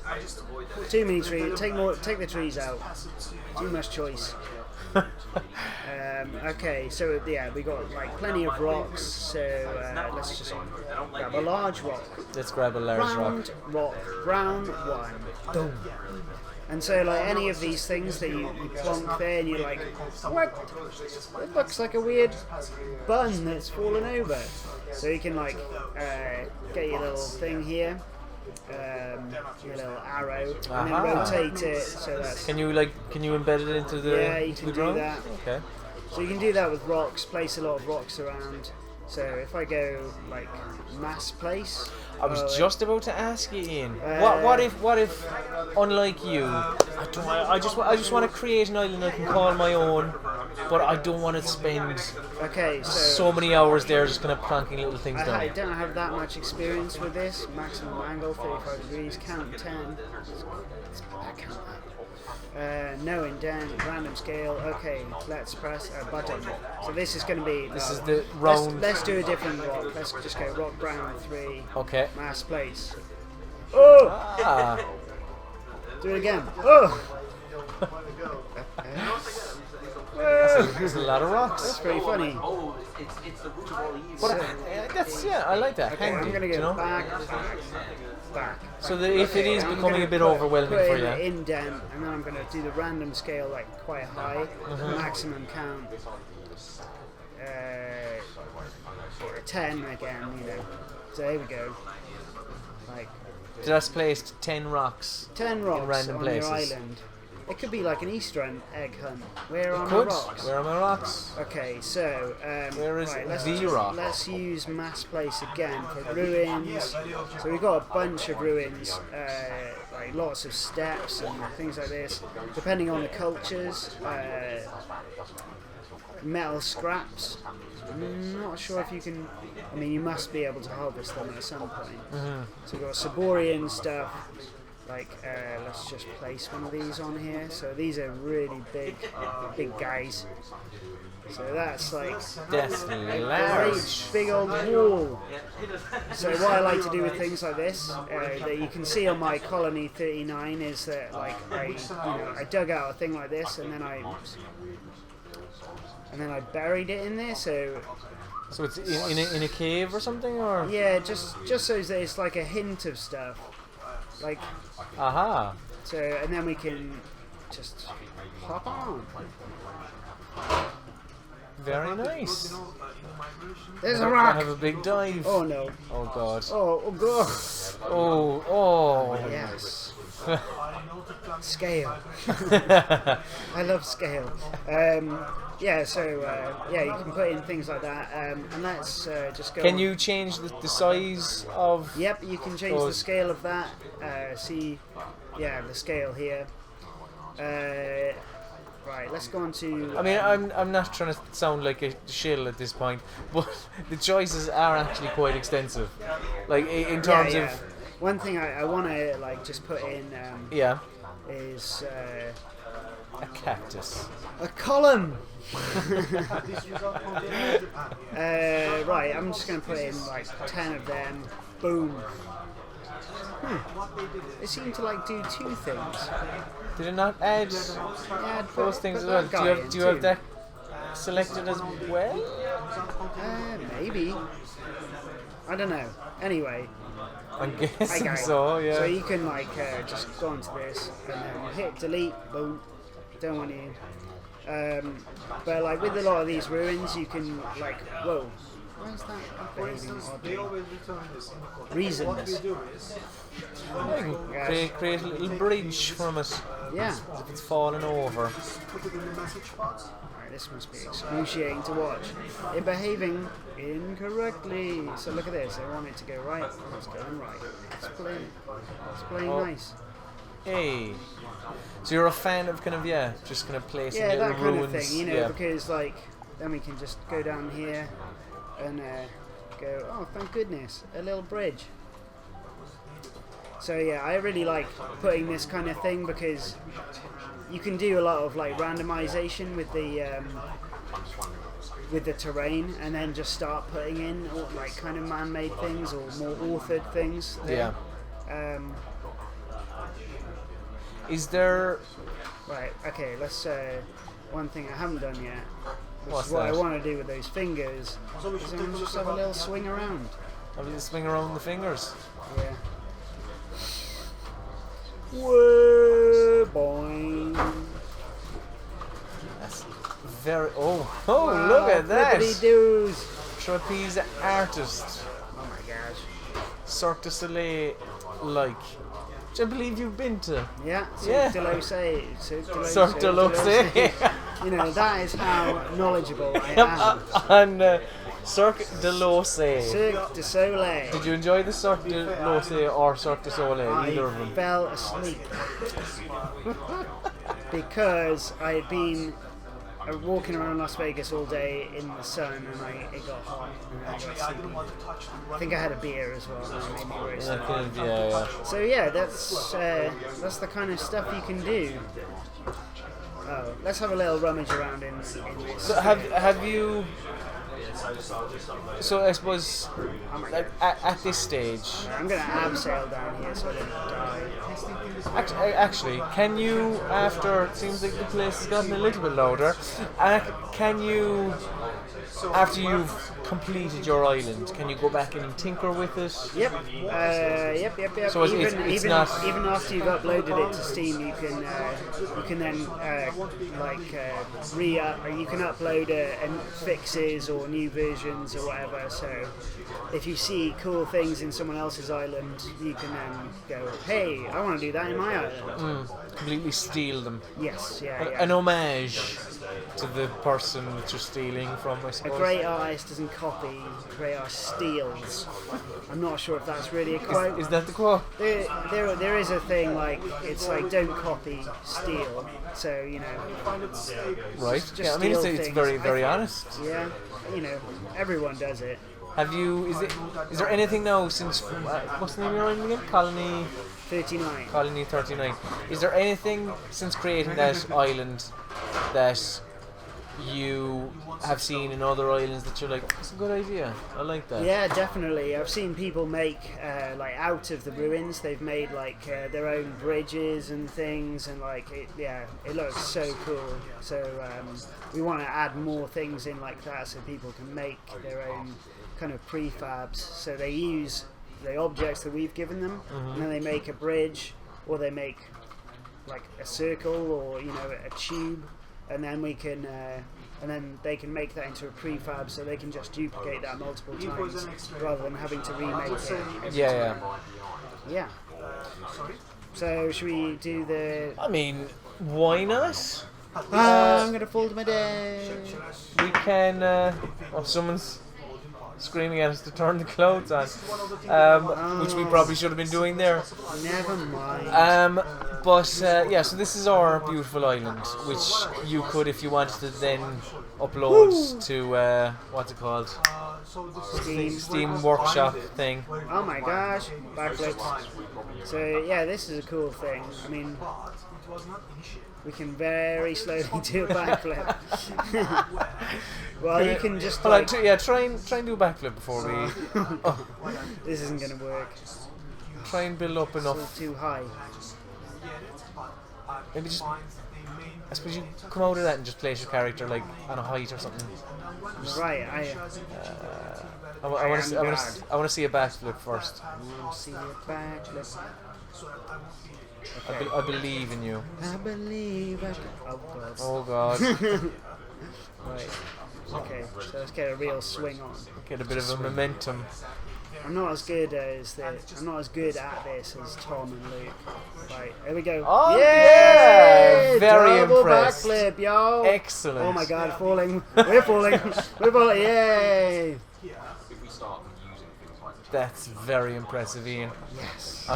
Too many trees. Take the trees out. Too much choice. Okay, so yeah, we got like plenty of rocks. So let's just grab a large rock. Let's grab a large rock. Round rock. Brown one. Boom. And so, like any of these things that you plonk there, and you're like, what? It looks like a weird bun that's fallen over. So you can like get your little thing here, your little arrow, and then Aha. rotate it so that's. Can you embed it into the Yeah, you into can the do ground? that. Okay. So you can do that with rocks. Place a lot of rocks around. So if I go like mass place. I was just about to ask you, Ian. Uh, What if, unlike you, I just want to create an island I can call my own, but I don't want to spend Okay, so many hours there just kind of plonking little things I down. don't have that much experience with this. Maximum angle, 35 degrees, count 10. I count that. No indent, random scale. Okay, let's press a button. So this is going to be. This is the round. Let's do a different rock. Let's just go rock brown 3. Okay. Mass place. Oh! Ah, Do it again. Oh! there's a lot of rocks. That's pretty funny. But I like that. Okay, Handy, I'm going to you go know? back. So that if it is I'm becoming gonna a bit put overwhelming for in you, an indent, and then I'm going to do the random scale like quite high, maximum count 10 again, you know. So here we go. Like So that's placed 10 rocks. 10 rocks random on places. your island. It could be like an Easter egg hunt. Where are my Could. rocks? Where are my rocks? Okay, so Where is right, the rock? let's use mass place again for ruins. So we've got a bunch of ruins, like lots of steps and things like this. Depending on the cultures, metal scraps. I'm not sure if you can. I mean, you must be able to harvest them at some point. Mm-hmm. So we've got Saborian stuff. Like, let's just place one of these on here. So these are really big guys. So that's like That's a large. great big old wall. So what I like to do with things like this, that you can see on my colony 39, is that like I dug out a thing like this and then I buried it in there. So it's in a cave or something, or? yeah, just so that it's like a hint of stuff. Like. Aha. So, and then we can just hop on. Very nice. There's a I rock! have a big dive. Oh no. Oh god. Oh god. Oh. Yes. Scale. I love scale. Yeah, so yeah, you can put in things like that. And let's just go. Can on. you change the size of? Yep, you can change the scale of that. See, yeah, the scale here. Right, let's go on to. I mean, I'm not trying to sound like a shill at this point, but the choices are actually quite extensive. Like in terms of. One thing I want to like just put in. Is a cactus. a column. Right, I'm just going to put in like 10 of them. Boom. They seem to like do two things. Did it not add Yeah, those things as well? Do you have that selected as well? Maybe. I don't know. Anyway. I'm guessing Okay. so, yeah. So you can like just go onto this and then hit delete. Boom. Don't want you. But like with a lot of these ruins, you can like whoa. Why is that behaving oddly? Reasons. Create a little bridge from it. Yeah. As if it's falling over. Right, this must be excruciating to watch. It behaving incorrectly. So look at this. I want it to go right. It's going right. It's playing nice. Hey. So you're a fan of kind of just kind of placing little that kind ruins. of thing, you know, because like then we can just go down here and go. Oh, thank goodness, a little bridge. So yeah, I really like putting this kind of thing because you can do a lot of like randomization with the terrain, and then just start putting in like kind of man-made things or more authored things there. Yeah. Is there? Right. Okay. Let's. One thing I haven't done yet. What's is what that? I want to do with those fingers. Is I'm just have a little swing around. Have you swing around the fingers? Yeah. Whoa, boing. That's very. Oh, Wow, look at that! Flippity-doos. Trapeze artist. Oh my gosh. Cirque du Soleil, like. I believe you've been to. Yeah. Yeah. Cirque du Soleil. You know, that is how knowledgeable I am. And Cirque du Soleil. Cirque du Soleil. Did you enjoy the Cirque du Soleil or Cirque du Soleil? Either of I them. fell asleep because I had been walking around Las Vegas all day in the sun, and it got hot and I got sleepy. I think I had a beer as well, and it made me very sleepy. Yeah. So yeah, that's the kind of stuff you can do. Oh, let's have a little rummage around in this. So have you? So I suppose, like, at this stage. I'm gonna abseil down here so I don't die. Actually, can you, after it seems like the place has gotten a little bit louder, can you, after you've completed your island, can you go back in and tinker with it? Yep. Yep. So it's not even after you've uploaded it to Steam, you can then you can upload and fixes or new versions or whatever. So if you see cool things in someone else's island, you can then go, hey, I want to do that in my island. Completely steal them. Yes, An homage to the person that you're stealing from, I A suppose. great artist doesn't copy, a great artist steals. I'm not sure if that's really a quote. Is that the quote? There is a thing like, it's like, don't copy, steal. So, you know. Right. Just Yeah, I mean, steal it's things. very, very honest. Yeah, you know, everyone does it. Have you, is there anything now since, what's the name of your island again? Colony 39. Colony 39. Is there anything since creating that island that you have seen in other islands that you're like, that's a good idea, I like that? Yeah, definitely. I've seen people make, like, out of the ruins, they've made, like, their own bridges and things, and, like, it looks so cool. So, we want to add more things in like that so people can make their own kind of prefabs. So they use the objects that we've given them, and then they make a bridge, or they make, like, a circle, or, you know, a tube, and then we can and then they can make that into a prefab, so they can just duplicate that multiple times rather than having to remake it. Yeah. So should we do the... I mean, why not? I'm gonna fold my day. We can... oh, someone's screaming at us to turn the clothes on, which we probably should have been doing there. Never mind. Yeah, so this is our beautiful island, which you could, if you wanted to, then upload to what's it called? Steam Workshop thing. Oh my gosh, backflips. So yeah, this is a cool thing. I mean, we can very slowly do a backflip. Well, you can just like... try and do a backflip before we... Oh. This isn't going to work. Try and build up enough. It's too high. Maybe just... I suppose you come out of that and just place your character like on a height or something. Right, I want to see a backflip first. I want to see a backflip. Okay. I believe in you. I believe I can... Oh god. Right. Okay, so let's get a real swing on. Get a bit of a momentum. I'm not as good as this. I'm not as good at this as Tom and Luke. Right, here we go. Oh yeah! Very Double impressed. backflip, yo! Excellent. Oh my god, falling. We're falling. We're falling. Yay! That's very impressive, Ian. Yes.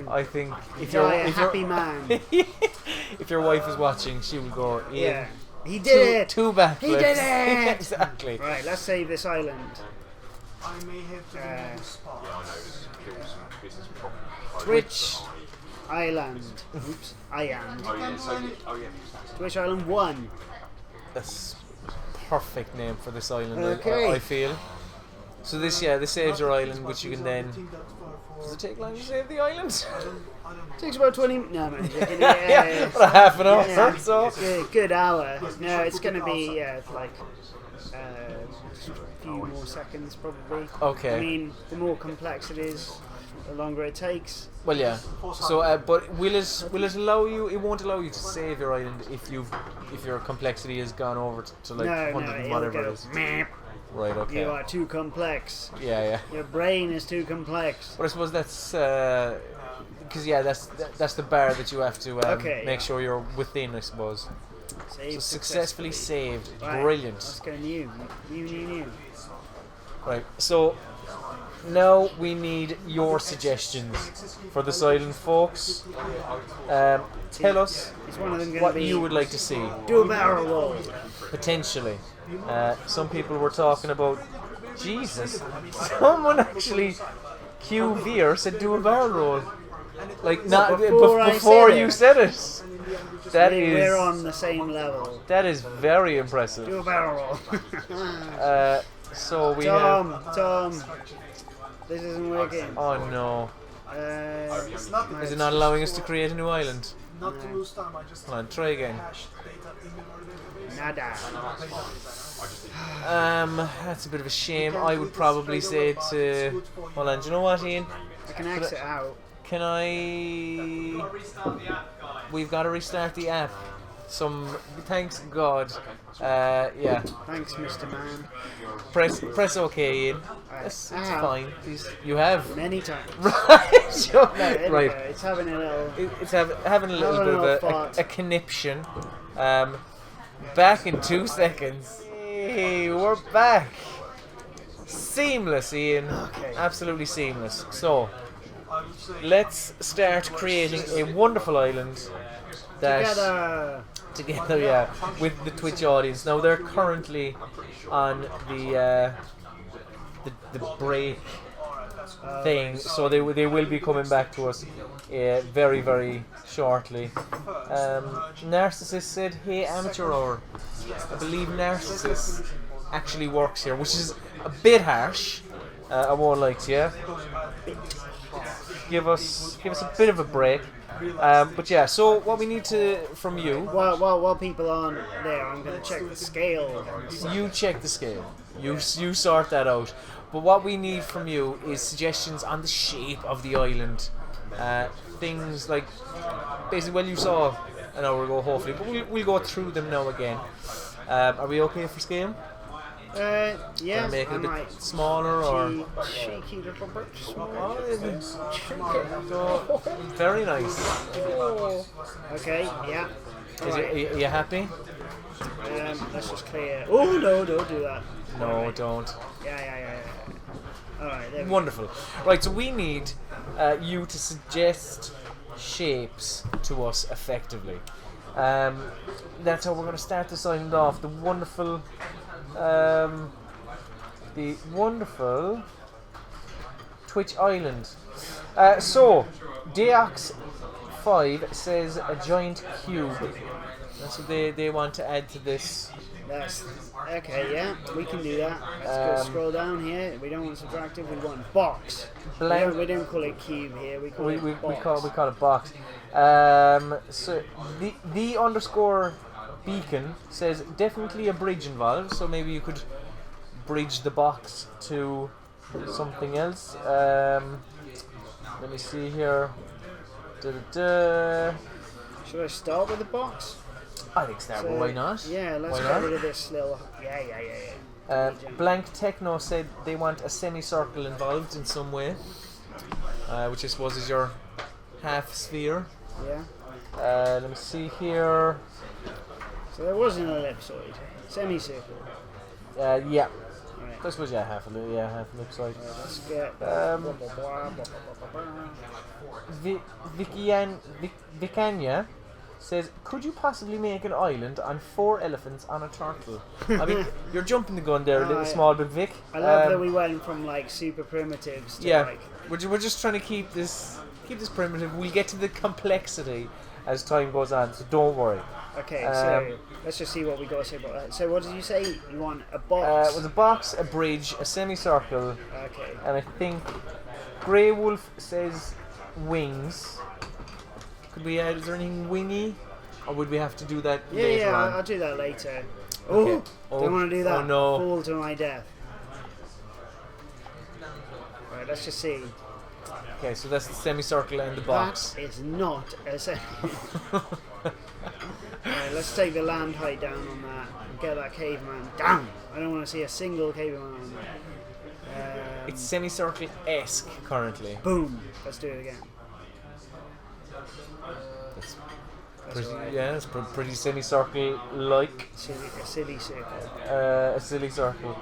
I think if happy man. If your wife is watching, she will go, Ian. Yeah. He did it! Two backflips. He did it! Exactly. Right, let's save this island. Twitch Island. Oops, Iain. Twitch Island 1. That's perfect name for this island. Okay. I feel. So this saves your island, which you can then. Does it take long to save the island? Takes about 20. No, I'm joking. Yeah. About a half an hour. Yeah. So. Good hour. No, it's gonna be like a few more seconds probably. Okay. I mean, the more complex it is, the longer it takes. Well, yeah. So, but will it allow you? It won't allow you to save your island if your complexity has gone over to like 100 and whatever it is. Meep. Right. Okay. You are too complex. Yeah. Your brain is too complex. But I suppose that's because that's the bar that you have to make sure you're within, I suppose. Saved successfully saved. Right. Brilliant. Let's go new. Right. So now we need your suggestions for this island, folks. Tell us what you would like to see. Do a barrel roll. Potentially. Some people were talking about... Jesus. Someone actually... QV said do a barrel roll. Like, not before you said it. We're on the same level. That is very impressive. Do a barrel roll. So we Tom, this isn't working. Oh no. Is it not allowing us to create a new island? Not to lose time, I just Hold on, try again. Nada. That's a bit of a shame. I would probably say to... Hold on, do you know what, Ian? I can exit out. Can I... We've got to restart the app. Thanks God. Yeah. Thanks, Mr. Man. Press OK, Ian. It's fine. You have. Many times. Right. Sure. No, anyway, Right. it's having a little... It's having a little bit of a conniption. Back in 2 seconds. Hey, we're back. Seamless, Ian. Okay. Absolutely seamless. So, let's start creating a wonderful island that together, yeah, with the Twitch audience. Now they're currently on the break thing, so they will be coming back to us very, very shortly. Narcissus said, "Hey, amateur hour." I believe Narcissus actually works here, which is a bit harsh. I won't lie to you. Give us a bit of a break. But yeah, so what we need from you. While people aren't there, I'm going to check the scale. You check the scale. You sort that out. But what we need from you is suggestions on the shape of the island. Things like, basically, well, you saw an hour ago, hopefully, but we'll go through them now again. Are we okay for scale? Yeah. Make it a bit smaller or cheeky little bit Oh, smaller. very nice. Okay, yeah. Are you happy? Let's just clear. Oh no, don't do that. No, don't. Yeah. Alright, there we go. Wonderful. Right, so we need you to suggest shapes to us effectively. That's how we're going to start this island off. The wonderful Twitch island. So, Deox5 says a giant cube. That's what they want to add to this. That's okay, yeah, we can do that. Let's go scroll down here. We don't want subtractive, we want box. We don't call it cube here, we call it box. We call it box. So the underscore beacon says definitely a bridge involved, so maybe you could bridge the box to something else. Let me see here. Should I start with the box? I think start with why not? Yeah, let's get rid of this little. Yeah. Blank Techno said they want a semicircle involved in some way, which I suppose is your half sphere. Yeah. Let me see here. So there was an ellipsoid, semicircle. Yeah. Right. I suppose half ellipsoid. Let's get. Vicania says, could you possibly make an island on 4 elephants on a turtle? I mean, you're jumping the gun there a little small bit, Vic. I love that we went from like super primitives to like. We're just trying to keep this primitive. We'll get to the complexity as time goes on, so don't worry. Okay, so let's just see what we got to say about that. So what did you say? You want a box? It was a box, a bridge, a semicircle. Okay. And I think Grey Wolf says wings. Could we add? Is there anything wingy, or would we have to do that later on? I'll do that later. Okay. Don't want to do that. Oh no! Fall to my death. Right, let's just see. Okay, so that's the semicircle and the box. That is not a semicircle. Right, let's take the land height down on that and get that caveman down. I don't want to see a single caveman on that. It's semicircle-esque currently. Boom. Let's do it again. It's pretty semicircle-like. A silly circle. A silly circle.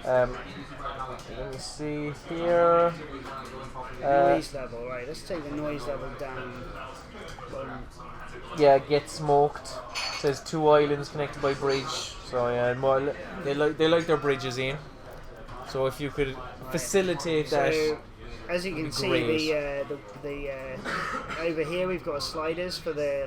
Let me see here. Noise level, right? Let's take the noise level down. Yeah, get smoked. It says 2 islands connected by bridge. So yeah, they like their bridges, Ian. So if you could facilitate that. So, as you can see, the over here we've got sliders for the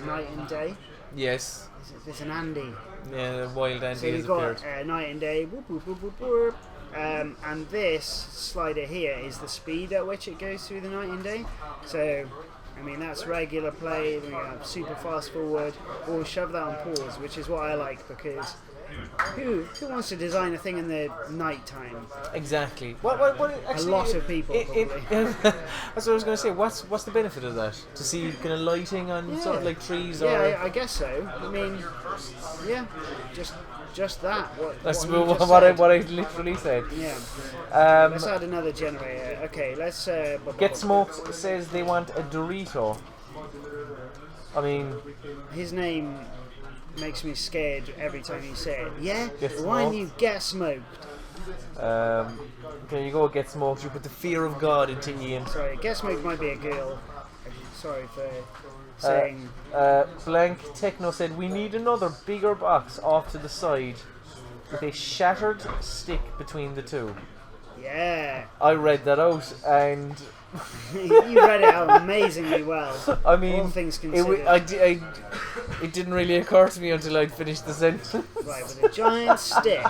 night and day. Yes. There's an Andy. Yeah, the wild Andy so has appeared. So we've got night and day. Whoop, whoop, whoop, whoop, whoop. And this slider here is the speed at which it goes through the night and day. So I mean, that's regular play. Then you have super fast forward, or shove that on pause, which is what I like because who wants to design a thing in the night time? Exactly. What actually, a lot of people. That's what I was going to say. What's the benefit of that? To see kind of lighting on sort of like trees or? Yeah, I guess so. I mean, yeah, just that. That's what I literally said. Yeah. Let's add another generator. Okay, let's. Get Smoked says they want a Dorito. I mean, his name makes me scared every time you say it. Yeah? Get Why don't Smoked. you get smoked? There you go, Get Smoked. You put the fear of God into Iain. Sorry, get smoked might be a girl. Sorry for saying. Blank Techno said we need another bigger box off to the side with a shattered stick between the two. Yeah. I read that out and you read it out amazingly well. I mean, all things considered. It didn't really occur to me until I'd finished the sentence. Right, with a giant stick.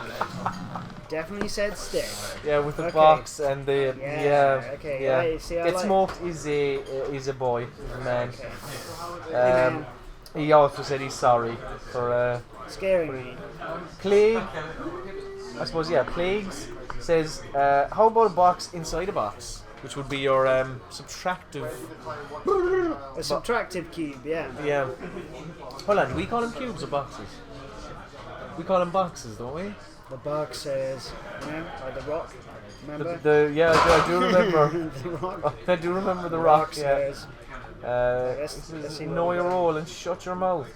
Definitely said stick. Yeah, with the box and the Okay. Yeah. Get Smoked is a boy, is a man. Okay. He also said he's sorry for scaring me. Plague. I suppose Plagues says how about a box inside a box? Which would be your subtractive. A subtractive cube, yeah. Yeah. Hold on, do we call them cubes or boxes? We call them boxes, don't we? The boxes, like the rock. Remember? I do remember. The rock. I do remember the rock. Yeah. Let's see know your role and shut your mouth.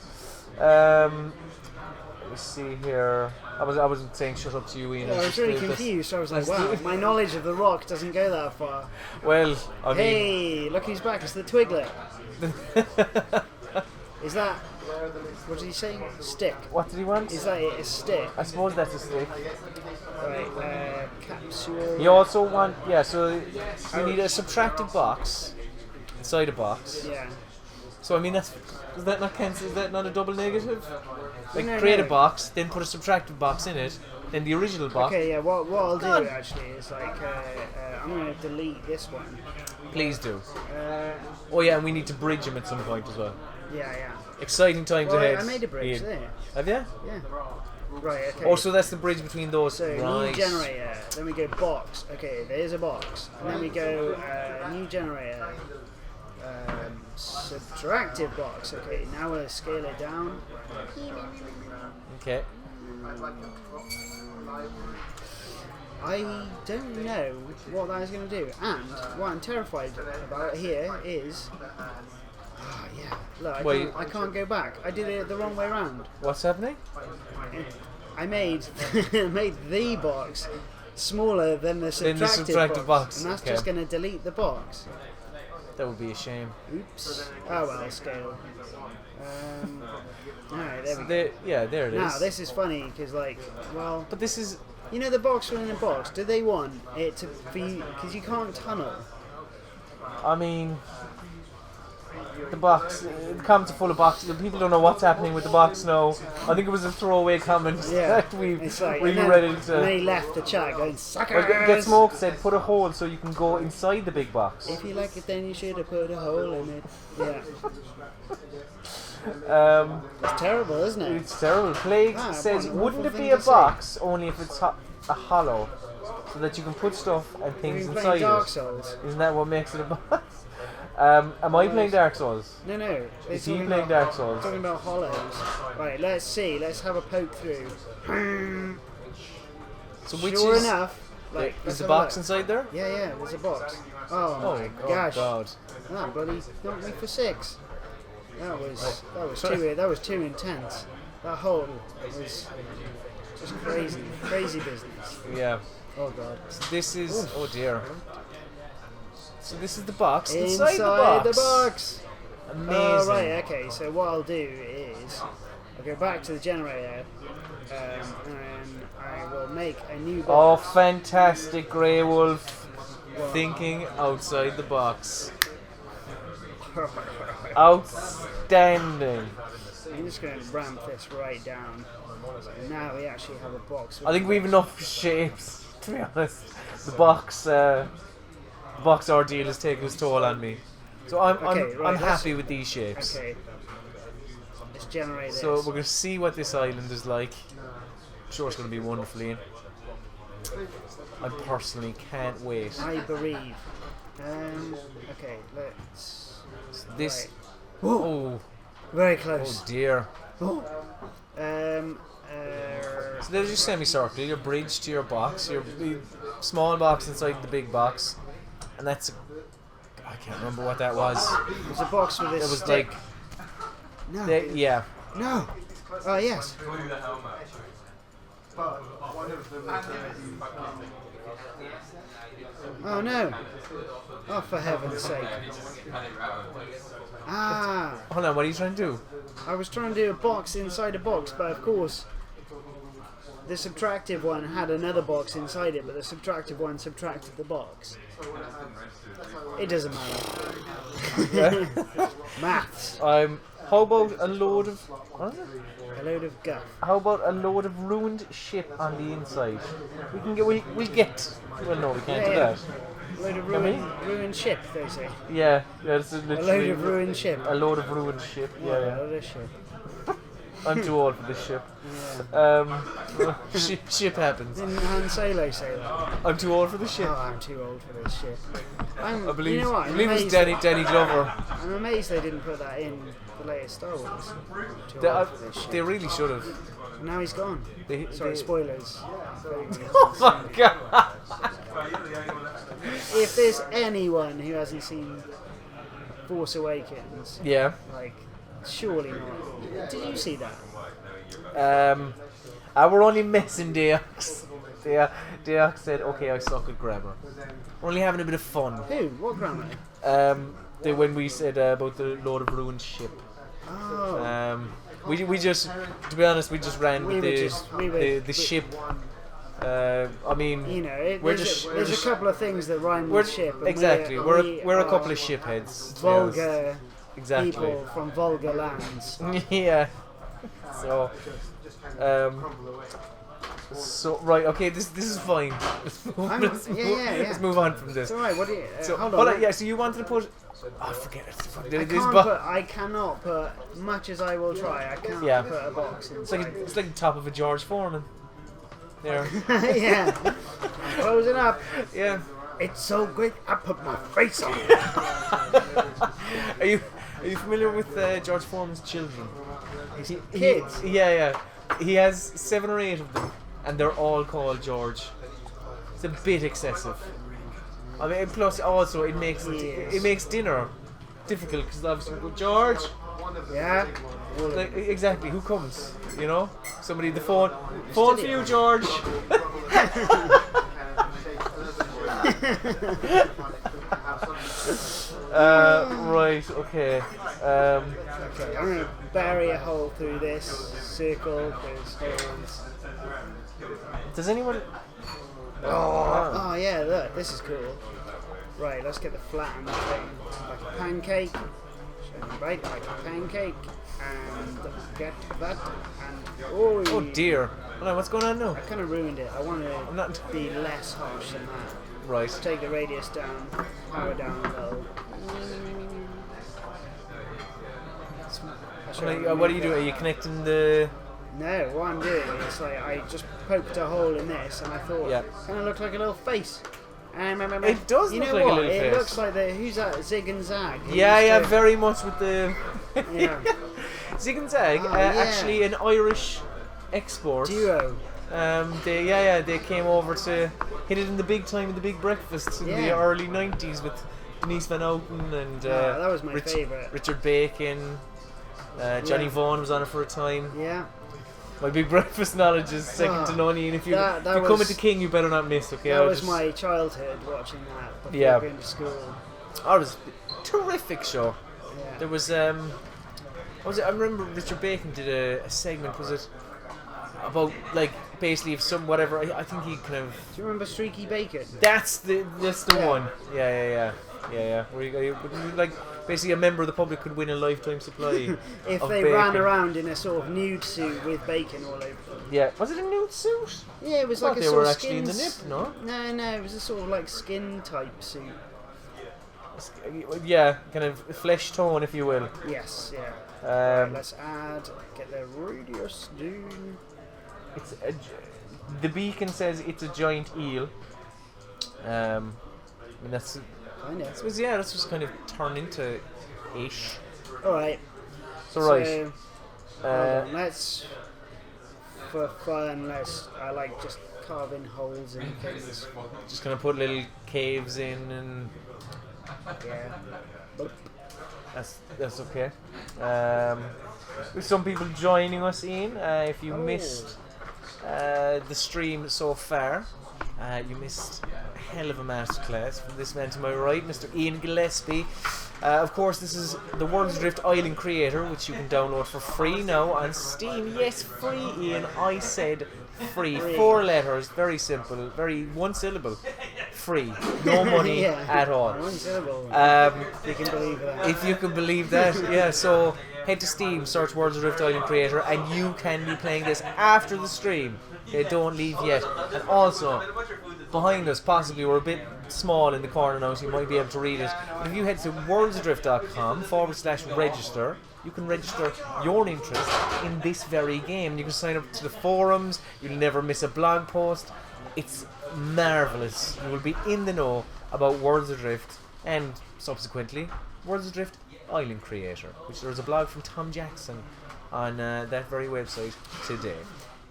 Let me see here. I wasn't saying shut up to you, Iain. I was really confused. So I was like, wow, my knowledge of the rock doesn't go that far. Well, I mean. Hey, look who's back! It's the Twiglet. Is that? What did he say? Stick. What did he want? Is that a stick? I suppose that's a stick. Right. Capsule. You also want so you need a subtractive box inside a box. Yeah. So I mean is that not a double negative? Like No, create no. a box, then put a subtractive box in it, then the original box. Okay, yeah. What I'll do actually is I'm going to delete this one. Please do. Uh, And we need to bridge them at some point as well. yeah. Exciting times Well, ahead. I made a bridge Iain. there. Have you? Yeah. Right. Okay. Also, that's the bridge between those. So right. new generator. Then we go box. Okay, there's a box. And then we go new generator. Subtractive box. Okay, now we'll scale it down. Okay. I don't know what that is going to do, and what I'm terrified about here is, look, I can't go back. I did it the wrong way around. What's happening? I made the box smaller than the subtractive box, and that's just going to delete the box. That would be a shame. Oops. Oh well, scale. Alright, there we go. There it is. Now this is funny because, But this is. you know the box within a box. Do they want it to be because you can't tunnel? I mean, the box. The comments are full of boxes. People don't know what's happening with the box now. I think it was a throwaway comment that we It's like, really and ready then, to. and then he left the chat going suckers. Get Smoked said put a hole so you can go inside the big box. If you like it, then you should have put a hole in it. Yeah. It's terrible, isn't it? It's terrible. Plague says, what an wouldn't awful it be thing a to say. box only if it's a hollow, so that you can put stuff and Have you things been inside playing Dark it? Souls? Isn't that what makes it a box? Am I playing Dark Souls? No. Is he playing Dark Souls? Talking about hollows. Right, let's see. Let's have a poke through. So which Sure is enough. is let's the have a box look. inside there? Yeah, there's a box. Oh my gosh. God. Ah, buddy, got me for 6. That was too intense. That hole was just crazy business. Yeah. Oh god. So this is oh dear. So this is the box Inside the the box. Amazing. Oh right, okay. So what I'll do is I'll go back to the generator, and I will make a new Oh, box. fantastic, Grey Wolf. Thinking outside the box. Outstanding. I'm just going to ramp this right down. So now we actually have a box. I think we have enough shapes, to be honest. The box ordeal is taking its toll on me. So I'm right, happy with these shapes. Okay. Let's generate this. So we're gonna see what this island is like. I'm sure it's gonna be wonderful, Ian. I personally can't wait. I bereave. Okay, let's. This. Right. Oh, Very oh close. dear. Oh. So there's your semicircle, your bridge to your box, your small box inside the big box, and that's. I can't remember what that was. There's a box with this. It was stick. like. No. Yeah. No. Oh yes. Oh no. Oh, for heaven's sake. Ah. Hold on, what are you trying to do? I was trying to do a box inside a box, but of course the subtractive one had another box inside it, but the subtractive one subtracted the box. It doesn't matter. Maths. How about a load of... What is it? A load of guff. How about a load of ruined ship on the inside? We can get... We get... Well, no, we can't do that. A load of ruined ship, they say. Yeah, it's A literally... load of ruined ship. A load of ruined ship, A yeah. load of ship. I'm too old for this ship. Ship happens. Didn't Han Solo say that? I'm too old for this ship. Oh, I'm too old for this ship. I believe, you know what? I believe it was Danny Glover. I'm amazed they didn't put that in the latest Star Wars. Too They, old for this ship. they really should have. Now he's gone. Sorry, spoilers. Oh my god! If there's anyone who hasn't seen Force Awakens, Yeah. like, surely not. Did you see that? I were only messing Deox. Deox said, okay, I suck at grammar. We're only having a bit of fun. Who? What grammar? When we said about the Lord of Ruined ship. Oh. We just, to be honest, we just ran with the ship. I mean, You know, there's there's a couple of things that rhyme with ship. And exactly. We're a couple of ship heads. to be honest. Vulgar Exactly. people from vulgar lands. Yeah. So, right, okay, this is fine. Let's move on from this. It's alright, what do you... So, hold on. yeah, so you wanted to put... Oh, forget it. I cannot put, much as I will try, I cannot put a box inside. It's like the top of a George Foreman. There. Yeah. Closing up. Yeah. It's so great, I put my face on it. Are you familiar with George Foreman's children? Kids? Yeah. He has 7 or 8 of them, and they're all called George. It's a bit excessive. I mean, plus also it makes dinner difficult because obviously George. Yeah. Like, exactly. Who comes? You know, somebody. The phone for you, George. Right. Okay. Okay, I'm gonna bury a hole through this circle. There's holes. Does anyone? Oh yeah, look, this is cool. Right, let's get the flattened thing like a pancake. Right, like a pancake, and get that. And Oh dear. Hold on, what's going on now? I kind of ruined it. I wanted it not to be less harsh than that. Right. Take the radius down, power down a little. What are you doing? Are you connecting the? No, what I'm doing is like I just poked a hole in this, and I thought kind of looked like a little face. It does look like a little face. It looks like who's that? Zig and Zag. Yeah, very much with the. Yeah. Zig and Zag, actually an Irish export. Duo. They came over to hit it in the big time in the Big Breakfast in the early 90s with Denise Van Outen and that was my favourite. Richard Bacon. Johnny Vaughan was on it for a time. Yeah. My Big Breakfast knowledge is second to none, and if you come into King, you better not miss. Okay, that was my childhood watching that before going to school. Oh, it was a terrific show. Yeah. There was I remember Richard Bacon did a segment. Was it about like basically if some whatever? I think he kind of. Do you remember Streaky Bacon? That's the one. Yeah. Where you like basically a member of the public could win a lifetime supply. If of they bacon. ran around in a sort of nude suit with bacon all over them. Yeah, was it a nude suit? Yeah, it was I like a they sort were of actually skin. in the nip, no? No, it was a sort of like skin type suit. Yeah, kind of flesh tone, if you will. Yes, yeah. Right, let's get the radius down. The beacon says it's a giant eel. I mean, that's just kind of turned into ish. Alright. So right. Hold on, let's, for fun, I like just carving holes in things. Just gonna put little caves in and Yeah. that's okay. With some people joining us, Iain, if you missed the stream so far, you missed a hell of a masterclass from this man to my right, Mr. Iain Gillespie. Of course, this is the Worlds Adrift Island Creator, which you can download for free now on Steam. Yes, free, Iain. I said free. 4 letters, very simple, very one syllable. Free, no money at all. One syllable. You can believe that. If you can believe that, yeah. So head to Steam, search Worlds Adrift Island Creator, and you can be playing this after the stream. Okay, don't leave yet. And also, behind us, possibly we're a bit small in the corner now, so you might be able to read it. But if you head to worldsadrift.com/register, you can register your interest in this very game. You can sign up to the forums. You'll never miss a blog post. It's marvelous. You will be in the know about Worlds Adrift and subsequently Worlds Adrift Island Creator, which there was a blog from Tom Jackson on that very website today.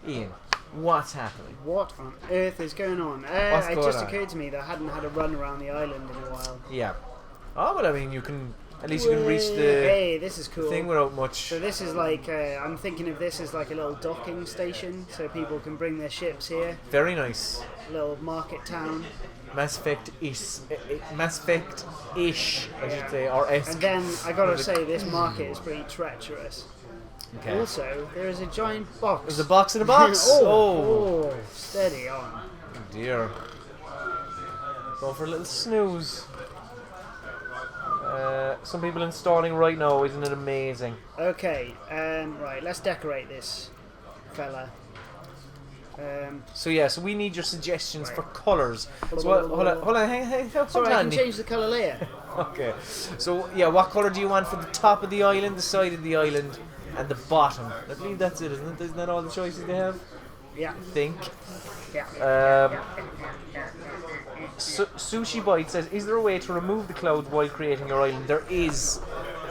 Iain, what's happening? What on earth is going on? It just occurred to me that I hadn't had a run around the island in a while. Yeah. Oh, well, I mean, you can reach the hey, this is cool. thing without much. So this is like, I'm thinking of this as like a little docking station, so people can bring their ships here. Very nice. A little market town. Mass Effect-ish, I should say, or esque. And then I gotta say, this market is pretty treacherous. Okay. Also, there is a giant box. There's a box in a box. oh, steady on. Oh dear. Go for a little snooze. Some people installing right now, isn't it amazing? Okay, right, let's decorate this fella. So we need your suggestions for colours. So hold on, hang Sorry, I can on. change the colour layer. Okay. So what colour do you want for the top of the island, the side of the island, and the bottom? I believe that's it, isn't it? Isn't that all the choices they have? Yeah. I think. Yeah. Sushi Bite says, is there a way to remove the clouds while creating your island? There is.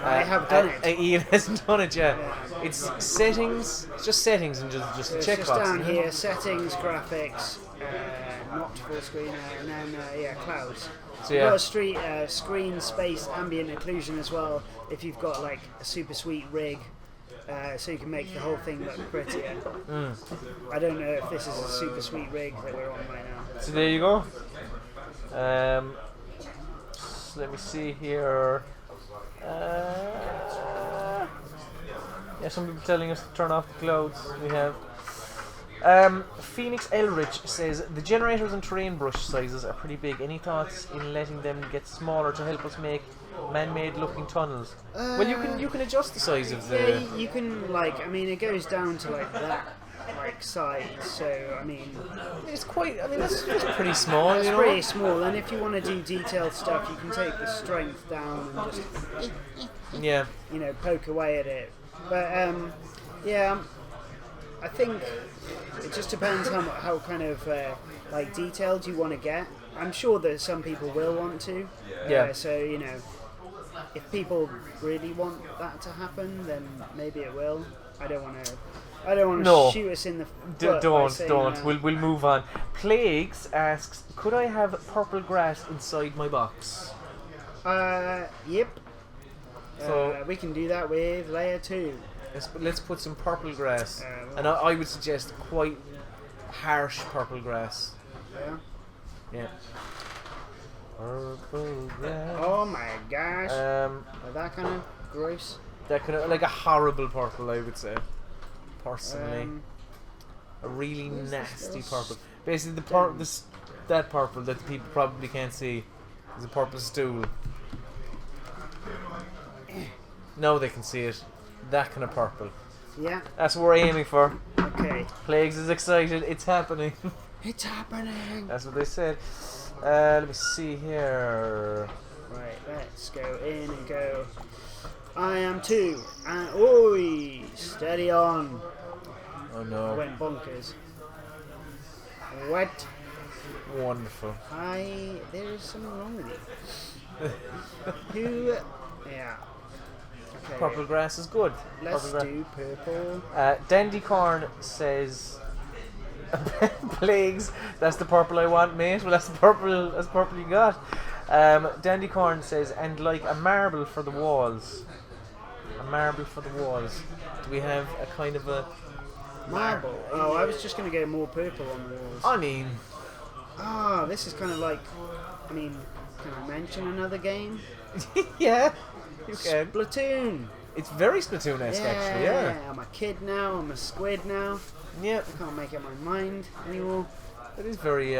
I have done it. Iain hasn't done it yet. It's settings. It's just settings and just a It's checkbox. just down here, settings, graphics, not full screen, and then clouds. So You've got a screen space ambient occlusion as well. If you've got like a super sweet rig, so you can make the whole thing look prettier. I don't know if this is a super sweet rig that we're on right now. So there you go. Let me see here. Some people telling us to turn off the clouds. We have. Phoenix Elrich says the generators and terrain brush sizes are pretty big. Any thoughts in letting them get smaller to help us make man-made looking tunnels? Well, you can adjust the size of the. Yeah, you can it goes down to like that. Size, so it's quite. It's pretty small. It's pretty small, and if you want to do detailed stuff, you can take the strength down and just poke away at it. But I think it just depends how kind of detailed you want to get. I'm sure that some people will want to. So if people really want that to happen, then maybe it will. I don't want to shoot us in the foot. Don't. We'll move on. Plagues asks, could I have purple grass inside my box? Yep. So we can do that with layer 2. Let's put some purple grass, and I would suggest quite harsh purple grass. Yeah. Purple grass. Oh my gosh. That kind of gross. That kind of like a horrible purple, I would say. Personally, a really nasty purple. Basically, that purple that the people probably can't see is a purple stool. Now they can see it. That kind of purple. Yeah. That's what we're aiming for. Okay. Plagues is excited. It's happening. It's happening. That's what they said. Let me see here. Right, let's go in and go. I am 2. And oi! Steady on. Oh I no. went bonkers. What? Wonderful. There is something wrong with you. Who? Yeah. Okay. Purple grass is good. Let's do purple. Dandycorn says, "Plagues. That's the purple I want, mate." Well, that's the purple. That's the purple you got. Dandycorn says, "And like a marble for the walls." A marble for the walls. Do we have a kind of a Marble. Oh, I was just gonna go more purple on the walls. I mean, This is kind of like. I mean, can I mention another game? yeah, you can. Splatoon. It's very Splatoon-esque, actually. Yeah. I'm a kid now. I'm a squid now. Yep. I can't make up my mind anymore. It is very,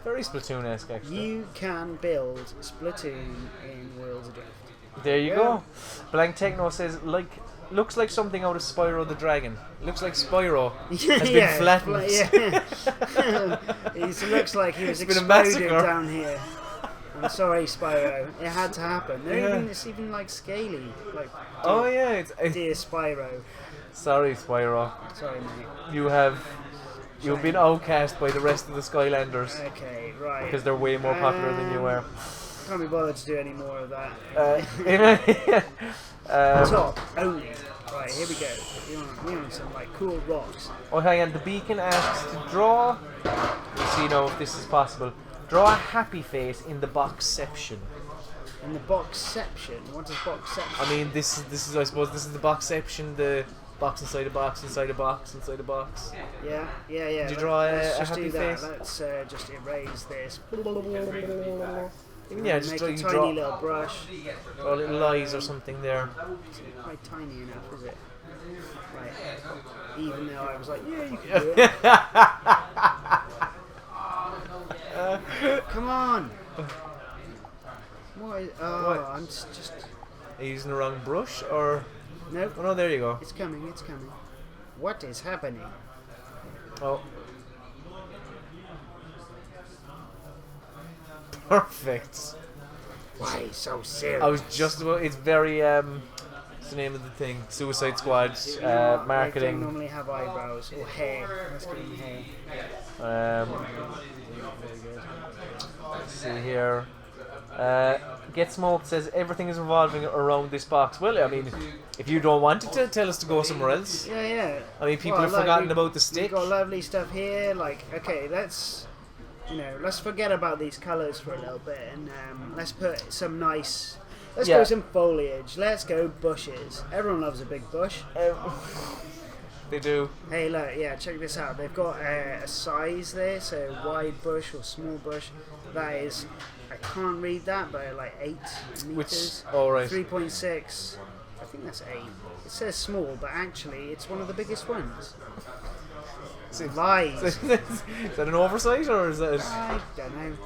very Splatoon-esque, actually. You can build Splatoon in Worlds Adrift. There you go. Blank Techno says, looks like something out of Spyro the Dragon. Looks like Spyro has been flattened. It looks like he was It's been a exploded massacre. down here. I'm sorry, Spyro. It had to happen. It's even like scaly. Like, Oh yeah, it's dear Spyro. sorry, Spyro. Sorry, mate. You've been outcast by the rest of the Skylanders Okay, right. because they're way more popular than you were. Can't be bothered to do any more of that. Top only. Right, here we go. We want some like cool rocks. Oh, hang on. The beacon asks to draw. We'll see now if this is possible. Draw a happy face in the boxception. In the boxception. What does boxception? I mean, this is I suppose this is the boxception. The box inside a box inside a box inside a box. Yeah. Did you draw Let's a just happy do that. face? Let's just erase this. Yeah, just Make draw, a you tiny draw, little brush. draw little eyes or something there. It's not quite tiny enough, is it? Right. Even though I was like, yeah, you can do it. Come on. What? What? I'm just. Are you using the wrong brush or? Nope. Oh no, there you go. It's coming. It's coming. What is happening? Oh. Perfect. Why so serious? I was just about. It's very. What's the name of the thing? Suicide Squad. They don't Marketing. normally have eyebrows or hair. Let's give them hair. Let's see here. Get Smoked says everything is revolving around this box. Well, I mean, if you don't want it to tell us to go somewhere else. Yeah. I mean, people have forgotten about the We've stick. got lovely stuff here. Like, okay, let's forget about these colours for a little bit and let's put some nice. Let's go some foliage. Let's go bushes. Everyone loves a big bush. They do. Hey, look, check this out. They've got a size there, so wide bush or small bush. That is, I can't read that, but like 8 meters. Oh, right. 3.6. I think that's 8. It says small, but actually it's one of the biggest ones. Lies. Is that an oversight or is that? I don't know.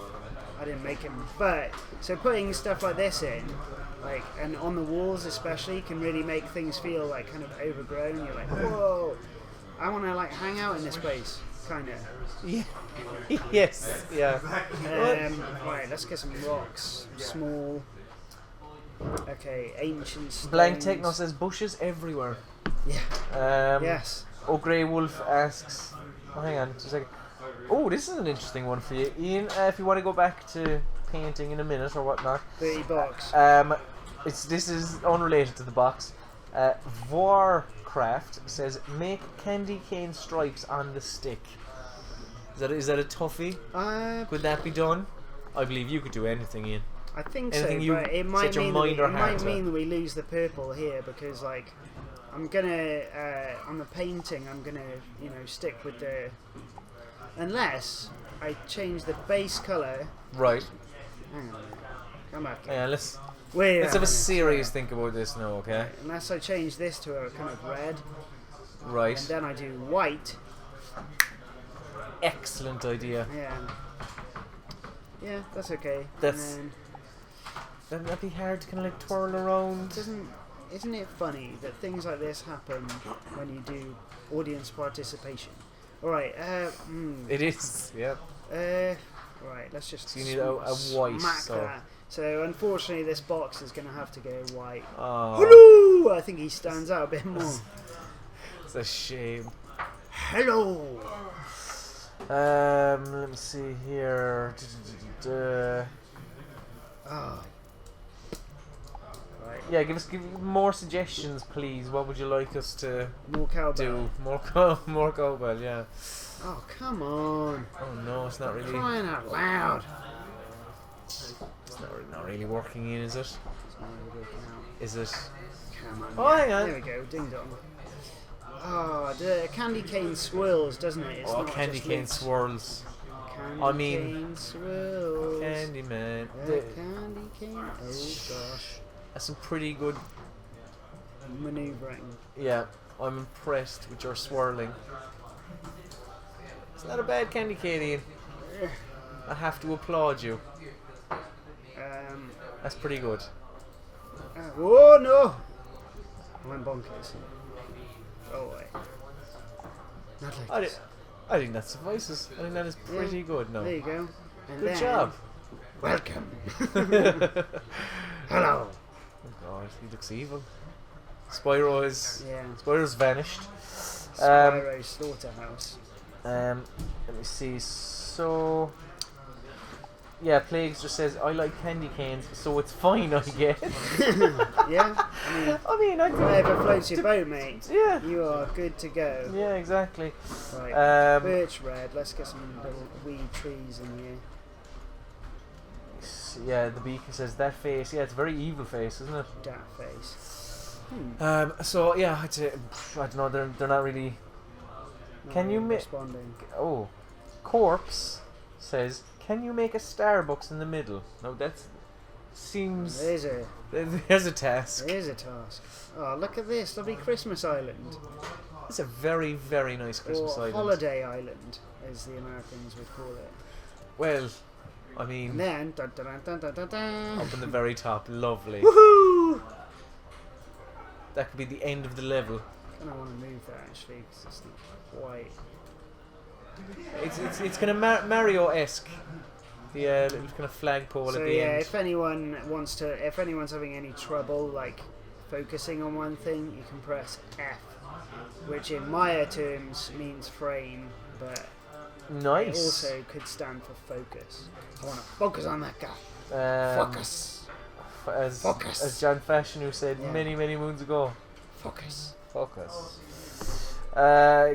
I didn't make them. But so putting stuff like this in, like, and on the walls especially, can really make things feel like kind of overgrown. You're like, whoa, I want to like hang out in this place, kind of. Yeah. Yes. Yeah. Right, let's get some rocks. Small. Okay, ancient stones. Blank Techno says bushes everywhere. Yeah. Yes. Oh, Grey Wolf asks. Oh, hang on, just a second. Oh, this is an interesting one for you, Ian. If you want to go back to painting in a minute or whatnot. The box. This is unrelated to the box. Warcraft says make candy cane stripes on the stick. Is that a toughie? Could that be done? I believe you could do anything, Ian. I think Anything so, you but it might set your mean mind or heart to. that we lose the purple here because like I'm gonna on the painting I'm gonna stick with the unless I change the base colour. Right. Hang on, come back. Yeah, let's Wait have a serious think about this now, okay? Unless I change this to a kind of red, Right. and then I do white. Excellent idea. Yeah, that's okay. That's- And Wouldn't that be hard to kind of like twirl around? then, isn't it funny that things like this happen when you do audience participation? All right. It is. Yeah. Right, let's just So you need a white, smack so- that. So unfortunately, this box is going to have to go white. Oh, Hello! I think he stands out a bit more. it's a shame. Hello! Let me see here. Oh. Right. Yeah, give more suggestions, please. What would you like us to More cowbell. do? More cowbell, yeah. Oh, come on. Oh no, it's not really. Crying out loud. It's not really working in, is it? It's not really working out. Is it? Come on. Oh, hang on. There we go. Ding dong. Oh, the candy cane swirls, doesn't it? It's Oh, not candy just cane mixed. swirls. Candy I mean, cane swirls. Candy man. Candy cane. Oh gosh. That's some pretty good. Maneuvering. Yeah, I'm impressed with your swirling. It's not a bad candy cane, Ian. I have to applaud you. That's pretty good. Oh no! I went bonkers. Oh wait. Not like this. I think that suffices. I think that is pretty good now. There you go. And Good then, job. Welcome. Hello. Oh god, he looks evil. Spyro's vanished. Spyro Slaughterhouse. Let me see. So, yeah, Plagues just says I like candy canes, so it's fine, I guess. Yeah. I mean, Whatever floats your boat, mate. Yeah. You are good to go. Yeah, exactly. Right. Birch red. Let's get some little wee trees in here. Yeah, the beacon says that face. Yeah, it's a very evil face, isn't it? That face. So yeah, I'd say, I don't know. They're not really. Can you make? Responding. Oh, Corpse says, can you make a Starbucks in the middle? No, that seems. There's There's a task. a task. Oh, look at this lovely Christmas island. It's a very, very nice Christmas or island. Holiday Island, as the Americans would call it. Well, I mean, And then, dun, dun, dun, dun, dun, dun. up in the very top, lovely. Woohoo! That could be the end of the level. I kind of want to move that actually, because it's not quite. It's kind of Mario-esque. The little kind of flagpole So at the yeah, end. if anyone's having any trouble like focusing on one thing, you can press F, which in Maya terms means frame, but Nice. it also could stand for focus. I want to focus on that guy. Focus. Focus. As John Fashanu said many moons ago. Focus. Focus.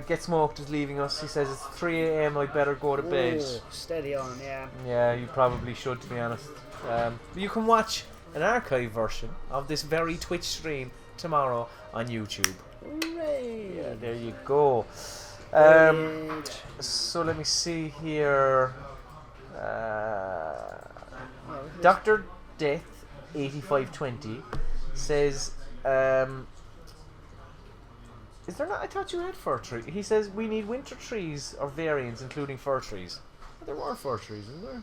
Get Smoked is leaving us. He says it's 3 AM. I'd better go to bed. Ooh, steady on, yeah. Yeah, you probably should, to be honest. You can watch an archive version of this very Twitch stream tomorrow on YouTube. Hooray! Yeah, there you go. So let me see here. Dr. Death 8520 says, is there not? I thought you had fir tree. He says we need winter trees or variants, including fir trees. But there were fir trees, isn't there?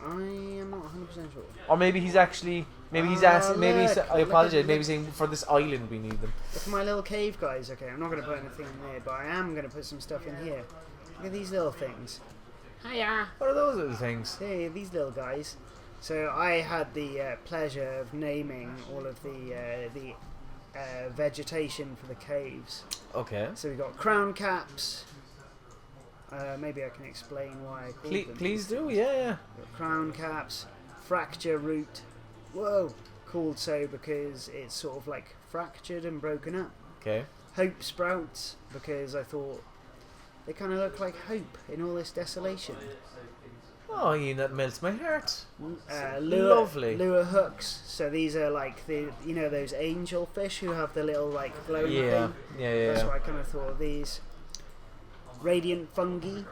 I am not 100% sure. Or maybe he's actually. Maybe he's asking. Maybe he's, I look apologize. at- Maybe he's saying for this island we need them. Look at my little cave, guys. Okay, I'm not going to put anything in there, but I am going to put some stuff in here. Look at these little things. Hiya! What are those little things? Hey, these little guys. So I had the pleasure of naming all of the vegetation for the caves. Okay. So we got crown caps. Maybe I can explain why I called them. Please do. Yeah. Got crown caps, fracture root. Whoa, called so because it's sort of like fractured and broken up. Okay. Hope sprouts because I thought they kind of look like hope in all this desolation. Oh, Ian, that melts my heart. Lovely. Lovely. Lure hooks. So these are like those angel fish who have the little like glowing Yeah. thing. Yeah. That's why I kind of thought of these. Radiant fungi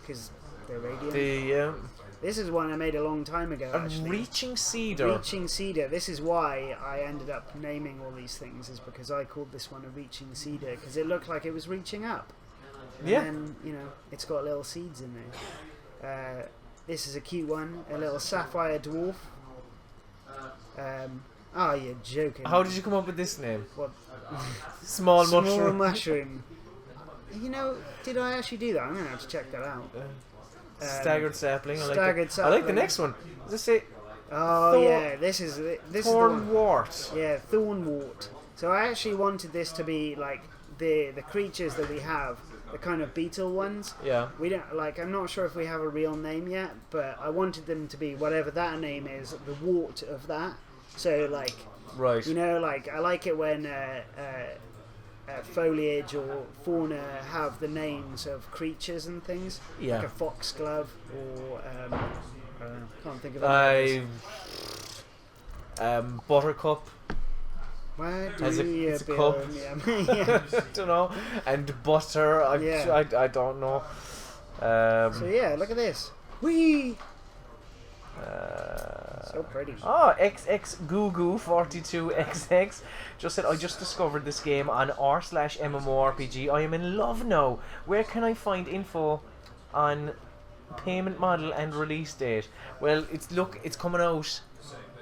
because they're radiant. This is one I made a long time ago. Actually. Reaching cedar. Reaching cedar. This is why I ended up naming all these things, is because I called this one a reaching cedar because it looked like it was reaching up. And then, it's got little seeds in there. This is a cute one, a little sapphire dwarf. Oh, you're joking. How did you come up with this name? What? Small Small mushroom. mushroom. Did I actually do that? I'm going to have to check that out. Staggered sapling. Staggered I like the sapling. next one. Does it say Oh yeah, this is the one. Thornwort. Yeah, Thornwort. So I actually wanted this to be like the creatures that we have, the kind of beetle ones. Yeah. We don't like. I'm not sure if we have a real name yet, but I wanted them to be whatever that name is, the wart of that. So like, Right. you know, like I like it when foliage or fauna have the names of creatures and things. Yeah. Like a foxglove or I don't know, can't think of it. Buttercup. Why do Has a- you it's a cup. yeah. I don't know. And butter. Yeah. I don't know. So yeah, look at this. Whee! So pretty. Oh, XXGugu42XX just said, I just discovered this game on r/MMORPG. I am in love now. Where can I find info on payment model and release date? Well, it's coming out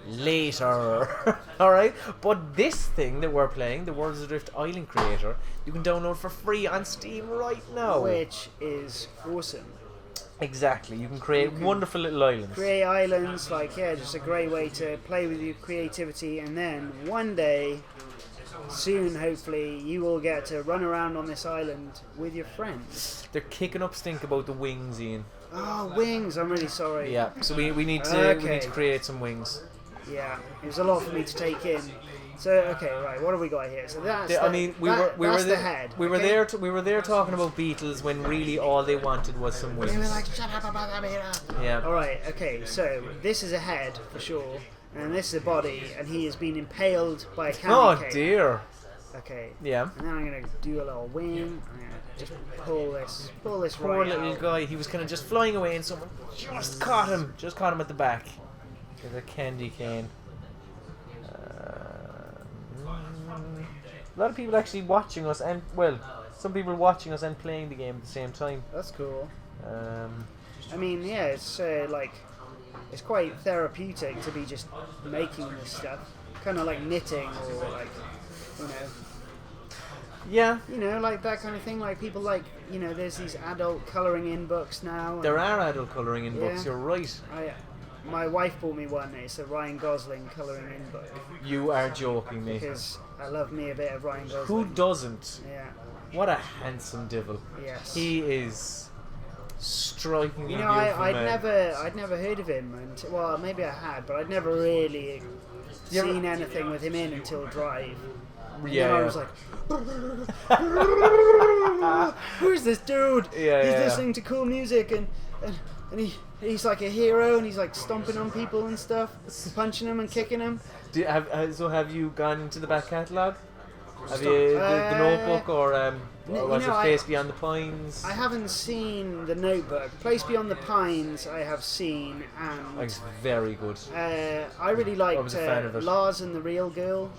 later. Alright? But this thing that we're playing, the Worlds Adrift Island Creator, you can download for free on Steam right now. Which is awesome. Exactly. You can create wonderful little islands. Create islands, like, yeah, just a great way to play with your creativity, and then one day, soon hopefully, you will get to run around on this island with your friends. They're kicking up stink about the wings, Ian. Oh, wings, I'm really sorry. Yeah, so we need to Okay. create some wings. Yeah, it was a lot for me to take in. So okay, right, what have we got here? So that's I mean, we were that's there, the head. we were okay? there we were there talking about beetles when really all they wanted was some wings. They were like, shut up about that beetle. Yeah. Alright, okay, so this is a head for sure, and this is a body, and he has been impaled by a candy Oh cane. dear. Okay. Yeah. And then I'm gonna do a little wing. I'm gonna just pull this Poor right little out. guy. He was kind of just flying away, and someone just caught him. Just caught him at the back with a candy cane. A lot of people actually watching us, and well, some people watching us and playing the game at the same time. That's cool. I mean, yeah, it's like it's quite therapeutic to be just making this stuff, kind of like knitting or like, Yeah. Like that kind of thing. Like people like, there's these adult colouring in books now. There are adult colouring in books. Yeah. You're right. My wife bought me one. It's a Ryan Gosling colouring in book. You are joking me. Because I love me a bit of Ryan Gosling. Who doesn't? Yeah. What a handsome devil. Yes. He is strikingly beautiful I'd man. never heard of him well, maybe I had, but I'd never really seen anything with him in until Drive. And then I was like, who's this dude? He's listening to cool music and he's like a hero and he's like stomping on people and stuff, punching them and kicking them. Have you gone into the back catalogue? Have you the Notebook or was it Place Beyond the Pines? I haven't seen the Notebook. Place Beyond the Pines I have seen, and It's very good. I really liked was a fan of it. Lars and the Real Girl.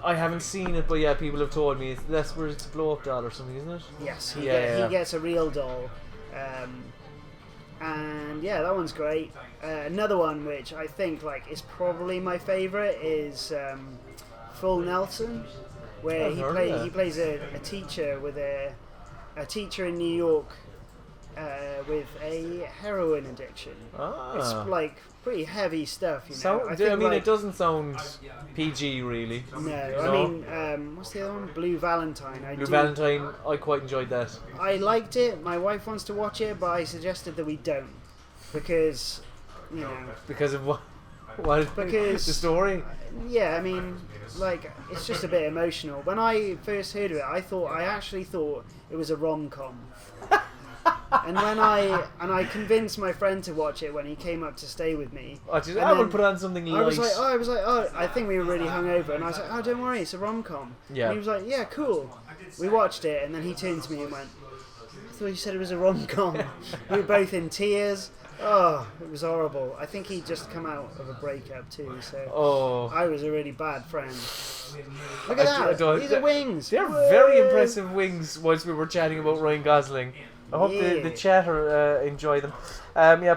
I haven't seen it, but yeah, people have told me that's where it's a blow up doll or something, isn't it? Yes, he Yeah. gets a real doll. And yeah, that one's great. Another one which I think is probably my favourite is Full Nelson, where he plays a teacher with a teacher in New York with a heroin addiction. It's pretty heavy stuff, it doesn't sound PG really. No, I mean, what's the other one? Blue Valentine. Valentine, I quite enjoyed that. I liked it. My wife wants to watch it, but I suggested that we don't because, Because of what? Because the story? Yeah, I mean, it's just a bit emotional. When I first heard of it, I actually thought it was a rom-com. And when I convinced my friend to watch it when he came up to stay with me. I would put on something light. I was like, I think we were really hungover, and I was like, oh, don't worry, it's a rom-com. Yeah. And he was like, yeah, cool. We watched it, and then he turned to me and went, I thought you said it was a rom-com. We were both in tears. Oh, it was horrible. I think he'd just come out of a breakup too, so I was a really bad friend. Look at that! These are wings! They're very impressive wings whilst we were chatting about Ryan Gosling. I hope the chatter enjoy them.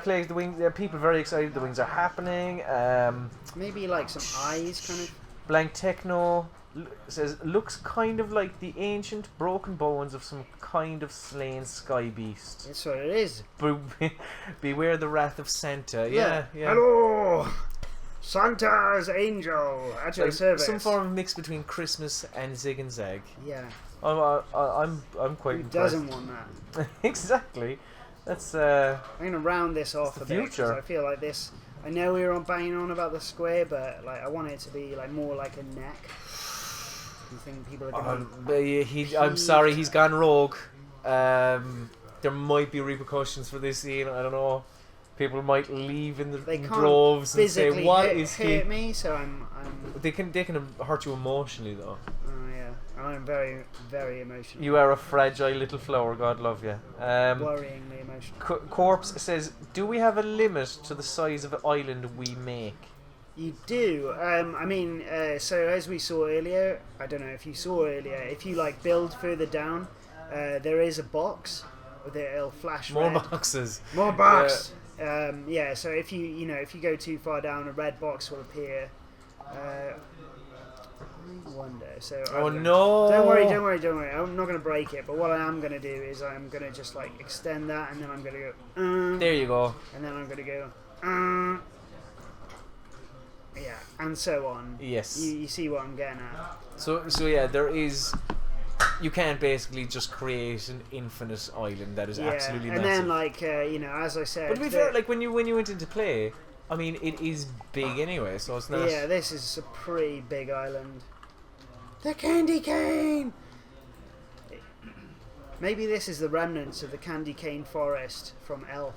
Plays the wings. People are very excited. The wings are happening. Maybe some eyes, kind of. Blank Techno. says looks kind of like the ancient broken bones of some kind of slain sky beast. That's what it is. Beware the wrath of Santa. Yeah. Hello, Santa's angel at your service. Some form of mix between Christmas and Zig and Zag. Yeah. I'm quite Who impressed. doesn't want that? Exactly. That's I'm gonna round this off a bit future. because I feel like this. I know we were banging on about the square, but like I want it to be like more like a neck. You think people are gonna? I'm sorry, he's gone rogue. There might be repercussions for this scene. I don't know. People might leave in the They can't droves and say, physically "What hurt, is he?" hurt me, so I'm. They can hurt you emotionally though. Oh yeah, I'm very, very emotional. You are a fragile little flower. God love you. Worryingly emotional. Corpse says, "Do we have a limit to the size of island we make?" You do. I mean, so as we saw earlier, I don't know if you saw earlier. If you like build further down, there is a box. It'll flash More red. boxes. More box. Yeah. So if you go too far down, a red box will appear. I wonder. So Oh no! Don't worry. I'm not going to break it. But what I am going to do is I'm going to just like extend that, and then I'm going to go. There you go. And then I'm going to go. Yeah, and so on. Yes. You see what I'm getting at. So yeah, there is. You can't basically just create an infinite island that is absolutely and massive. then like as I said. But to be fair, like when you went into play, I mean it is big anyway, so it's not. Yeah, this is a pretty big island. The candy cane. Maybe this is the remnants of the candy cane forest from Elf.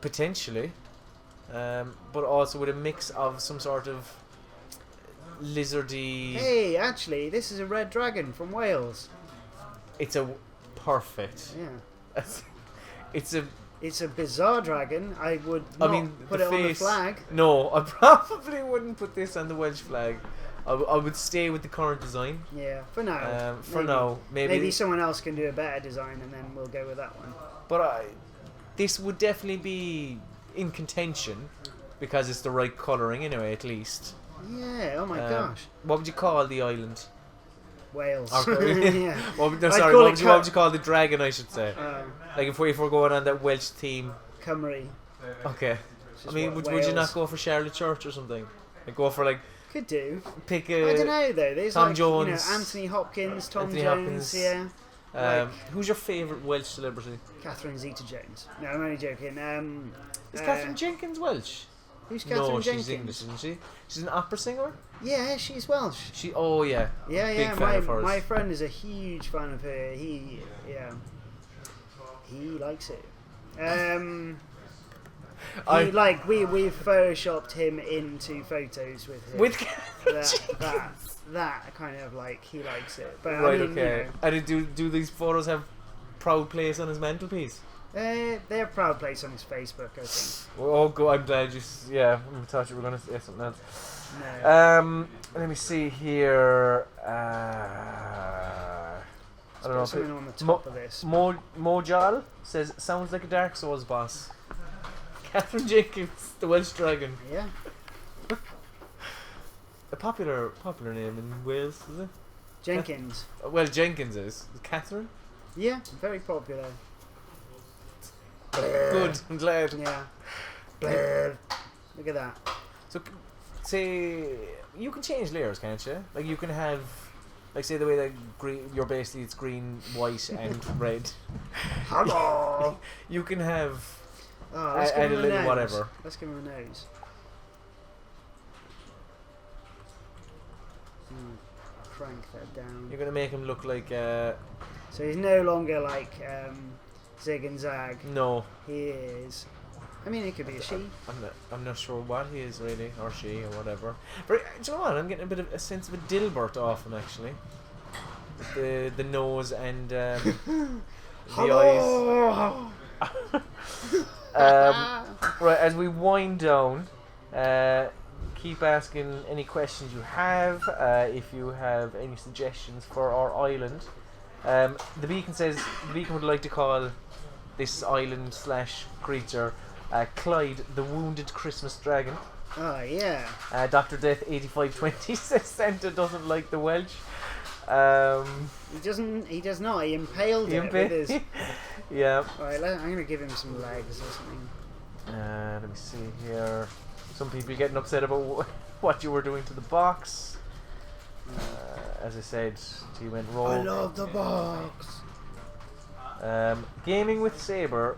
Potentially, but also with a mix of some sort of lizardy. Hey, actually, this is a red dragon from Wales. It's a perfect. Yeah. It's a bizarre dragon. I would not put it on the flag. No, I probably wouldn't put this on the Welsh flag. I would stay with the current design. Yeah, for now. Maybe someone else can do a better design, and then we'll go with that one. But this would definitely be in contention because it's the right colouring anyway, at least. Yeah. Oh my gosh. What would you call the island? Wales. Yeah. What would you call the dragon? I should say. Like if we're going on that Welsh theme. Cymru. Okay. I mean, would you not go for Charlotte Church or something? Like go for like. Could do. Pick I don't know though. There's Tom like, Jones. Anthony Hopkins, Tom Anthony Jones. Hopkins. Yeah. Who's your favourite Welsh celebrity? Catherine Zeta-Jones. No, I'm only joking. Is Catherine Jenkins Welsh? Who's Catherine Jenkins? She's English, isn't she? She's an opera singer? Yeah, she's Welsh. Oh yeah. Yeah, Big fan of hers. My friend is a huge fan of her. He likes it. We've photoshopped him into photos with him. With that kind of like he likes it. But right, I mean, okay. And do these photos have proud place on his mantelpiece? They're proud place on his Facebook, I think. Oh, good. I'm glad you. Yeah, I thought you were going to say something else. No. Let me see here. I don't know. Something on the top of this. Mojal says sounds like a Dark Souls boss. Catherine Jenkins, the Welsh dragon. Yeah. A popular name in Wales, is it? Jenkins. Well, Jenkins is. Catherine? Yeah, very popular. Good, I'm glad. Yeah. Look at that. So, say, you can change layers, can't you? Like, you can have, like, say the way that you're basically, it's green, white, and red. Hello! You can have, let's give add him a a little nose. whatever. Let's give him a nose. Crank that down. You're going to make him look like, So he's no longer like Zig and Zag. no. He is. I mean, it could be a she. I'm not sure what he is really, or she, or whatever. But do you know what? I'm getting a sense of a Dilbert off him actually. The nose and the eyes. Right, as we wind down, keep asking any questions you have. If you have any suggestions for our island, the beacon says the beacon would like to call this island / creature Clyde the Wounded Christmas Dragon. Oh yeah. Dr. Death 8520 says Santa doesn't like the Welsh. He doesn't. He does not. He impaled it with his. Yeah. Right, I'm gonna give him some legs or something. Let me see here. Some people getting upset about what you were doing to the box. As I said, he went rogue. I love the box. Gaming with Saber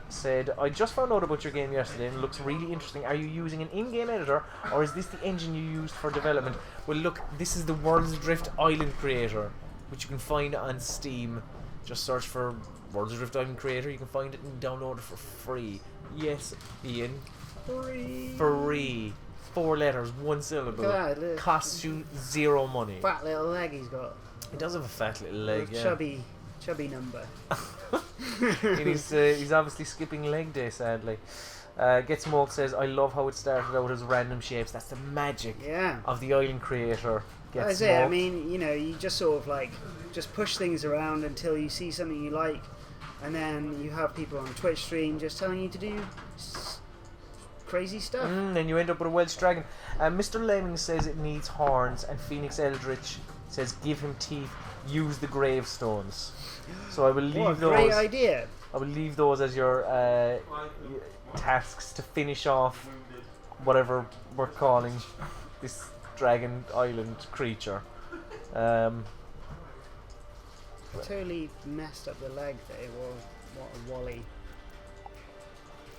said, I just found out about your game yesterday and it looks really interesting. Are you using an in-game editor or is this the engine you used for development? Well look, this is the Worlds Adrift Island Creator, which you can find on Steam. Just search for Worlds Adrift Island Creator, you can find it and download it for free. Yes, Ian. Free. 4 letters, 1 syllable. God, costs you 0 money. Fat little leg he's got. He does have a fat little leg, yeah. Chubby number. And he's obviously skipping leg day, sadly. Get Smoked says, I love how it started out as random shapes. That's the magic of the Island Creator. That's it. I mean, you know, you just sort of like just push things around until you see something you like, and then you have people on Twitch stream just telling you to do crazy stuff. And you end up with a Welsh dragon. Mr. Lemming says it needs horns, and Phoenix Eldritch says give him teeth, use the gravestones. So I will leave those. Great idea. I will leave those as your tasks to finish off whatever we're calling this dragon island creature. Totally messed up the leg there. What a wally.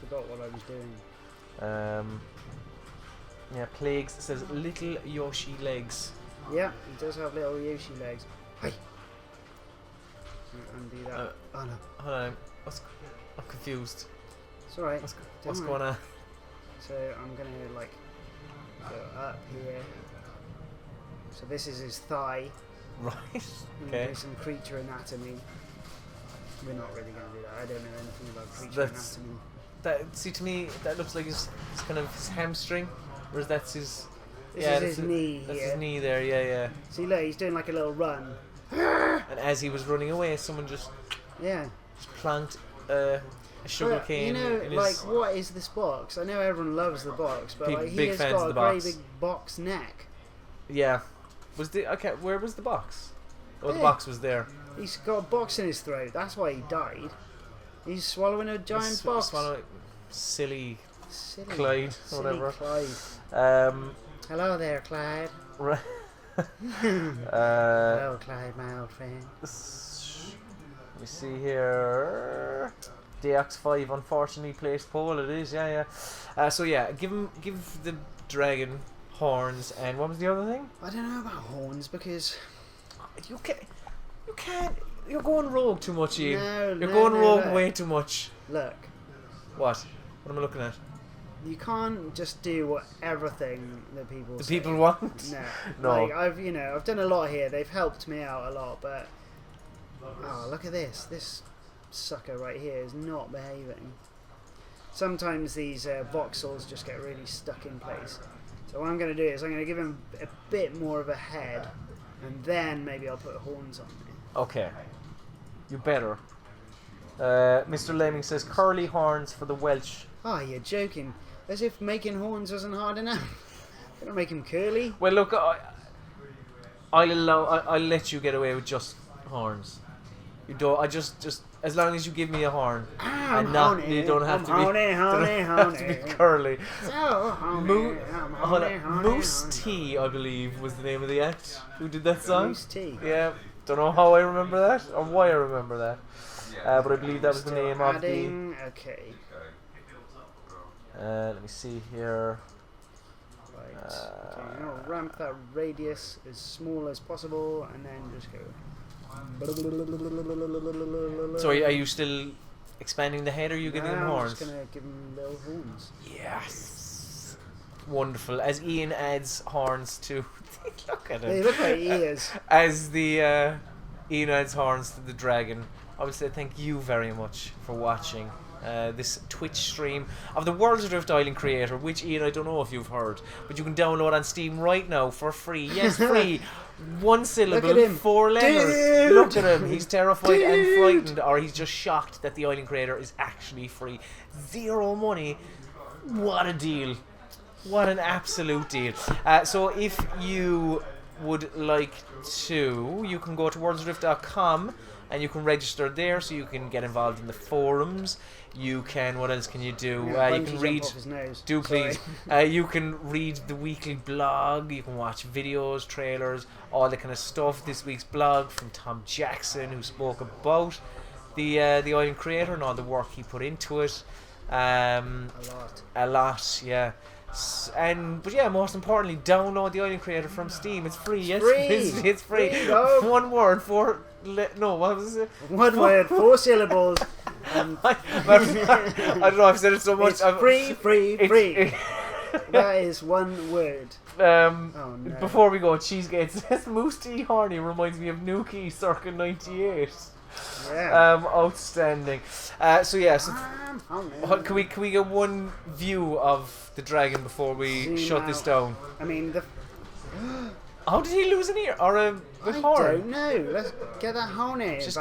Forgot what I was doing. Yeah, Plagues says little Yoshi legs. Yeah, he does have little Yoshi legs. Hey! Undo that. Oh no. Hold on. I'm confused. It's alright. What's going on? So I'm gonna like go up here. So this is his thigh. Right. Okay. Do some creature anatomy. We're not really gonna do that. I don't know anything about creature anatomy. See, to me, that looks like his kind of his hamstring, whereas that's his. This is his knee. That's his knee there. Yeah. See, look, he's doing like a little run. And as he was running away, someone just planked a sugar cane. You know, in like, his what is this box? I know everyone loves the box, but like, he has got a very big box neck. Yeah. Where was the box? Oh, the box was there. He's got a box in his throat. That's why he died. He's swallowing a giant box. Silly Clyde, or whatever. Clyde. Hello there, Clyde. Right. Hello, Clyde, my old friend. Let me see here. DX5 unfortunately placed pole. It is, yeah. So yeah, give the dragon horns, and what was the other thing? I don't know about horns because you can't. You're going rogue too much, Ian. You're going rogue way too much. Look. What am I looking at? You can't just do everything that people say. People want. No. Like I've done a lot here. They've helped me out a lot, but look at this. This sucker right here is not behaving. Sometimes these voxels just get really stuck in place. So what I'm going to do is I'm going to give him a bit more of a head, and then maybe I'll put horns on him. Okay. You better. Mr. Lemming says curly horns for the Welsh. Oh, you're joking. As if making horns wasn't hard enough. Gonna make him curly? Well, look, I'll let you get away with just horns. You don't. I just as long as you give me a horn, and not you don't have to be curly. So horny, Moose T, I believe, was the name of the act who did that song. Moose T. Yeah. Don't know how I remember that or why I remember that, but I believe that was the name of the. Okay. Let me see here. Right. Okay, I'm gonna ramp that radius as small as possible, and then just go. So are you still expanding the head, or are you giving him horns? I'm just gonna give him little horns. Yes. Wonderful. As Ian adds horns to. Look at him. They look like ears. As the Ian adds horns to the dragon, I would say thank you very much for watching this Twitch stream of the Worlds Adrift Island Creator, which, Ian, I don't know if you've heard, but you can download on Steam right now for free. Yes, free. 1 syllable, 4 letters. Dude. Look at him. He's terrified and frightened, or he's just shocked that the Island Creator is actually free. 0 money. What a deal. What an absolute deal. So if you would like to, you can go to worldsadrift.com and you can register there, so you can get involved in the forums. You can, what else can you do? You can read, do please. You can read the weekly blog, you can watch videos, trailers, all that kind of stuff. This week's blog from Tom Jackson, who spoke about the Island Creator and all the work he put into it. A lot, yeah. But yeah, most importantly, download the Island Creator from Steam. It's free. Yes, it's free. One word, no, what was it? One word, 4 syllables. I don't know. I've said it so much. It's free. That is one word. No. Before we go, Cheesegate says Moose T Horny reminds me of Nuki circa 98. Yeah. Outstanding. So can we get one view of the dragon before we shut this down? I mean, how did he lose an ear or a horn? I don't know. Let's get that horn on there. Just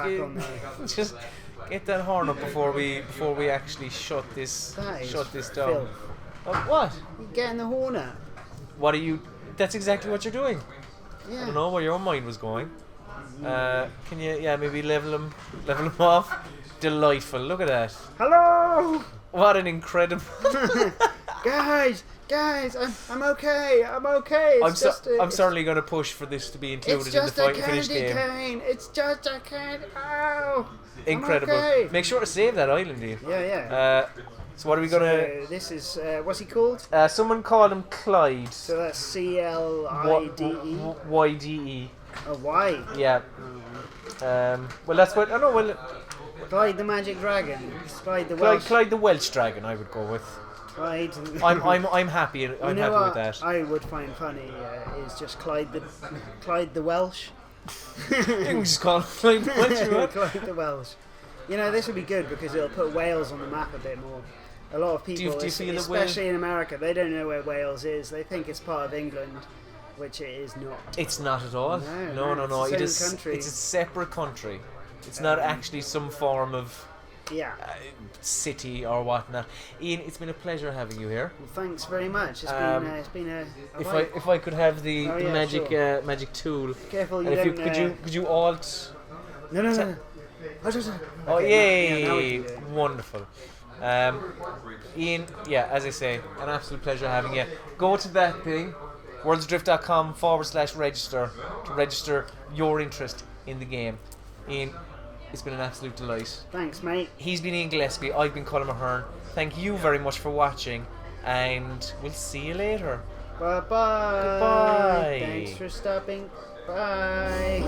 get that horn up before we actually shut this down. What? You're getting the horn up. What are you? That's exactly what you're doing. Yeah. I don't know where your mind was going. Can you maybe level him off? Delightful. Look at that. Hello. What an incredible. guys, I'm okay. I'm certainly going to push for this to be included in the finished game. Cane. It's just a candy. Oh, incredible. Okay. Make sure to save that island, Iain. Yeah. So what are we gonna? This is what's he called? Someone called him Clyde. So that's CLIDE. YDE. Oh, why? Yeah. Well, that's what I know. Well, Clyde the Magic Dragon. Clyde the Welsh Dragon. I would go with. Clyde. I'm happy. I'm happy with that. I would find funny is just Clyde the Welsh. You can just call him Clyde the Welsh. Clyde the Welsh. You know, this would be good because it'll put Wales on the map a bit more. A lot of people, do you feel especially in America, they don't know where Wales is. They think it's part of England, which it is not. It's not at all. No. It's its own country. It's a separate country. It's not actually some form of city or whatnot. Iain, it's been a pleasure having you here. Well, thanks very much. It's been a if I could have the magic magic tool. Careful, you don't. Could you alt? No. Oh yay! Wonderful. Iain, as I say, an absolute pleasure having you. Go to that thing, worldsadrift.com/register to register your interest in the game. Iain, it's been an absolute delight. Thanks, mate. He's been Iain Gillespie, I've been Colm Ahern. Thank you very much for watching, and we'll see you later. Bye-bye. Goodbye. Thanks for stopping. Bye.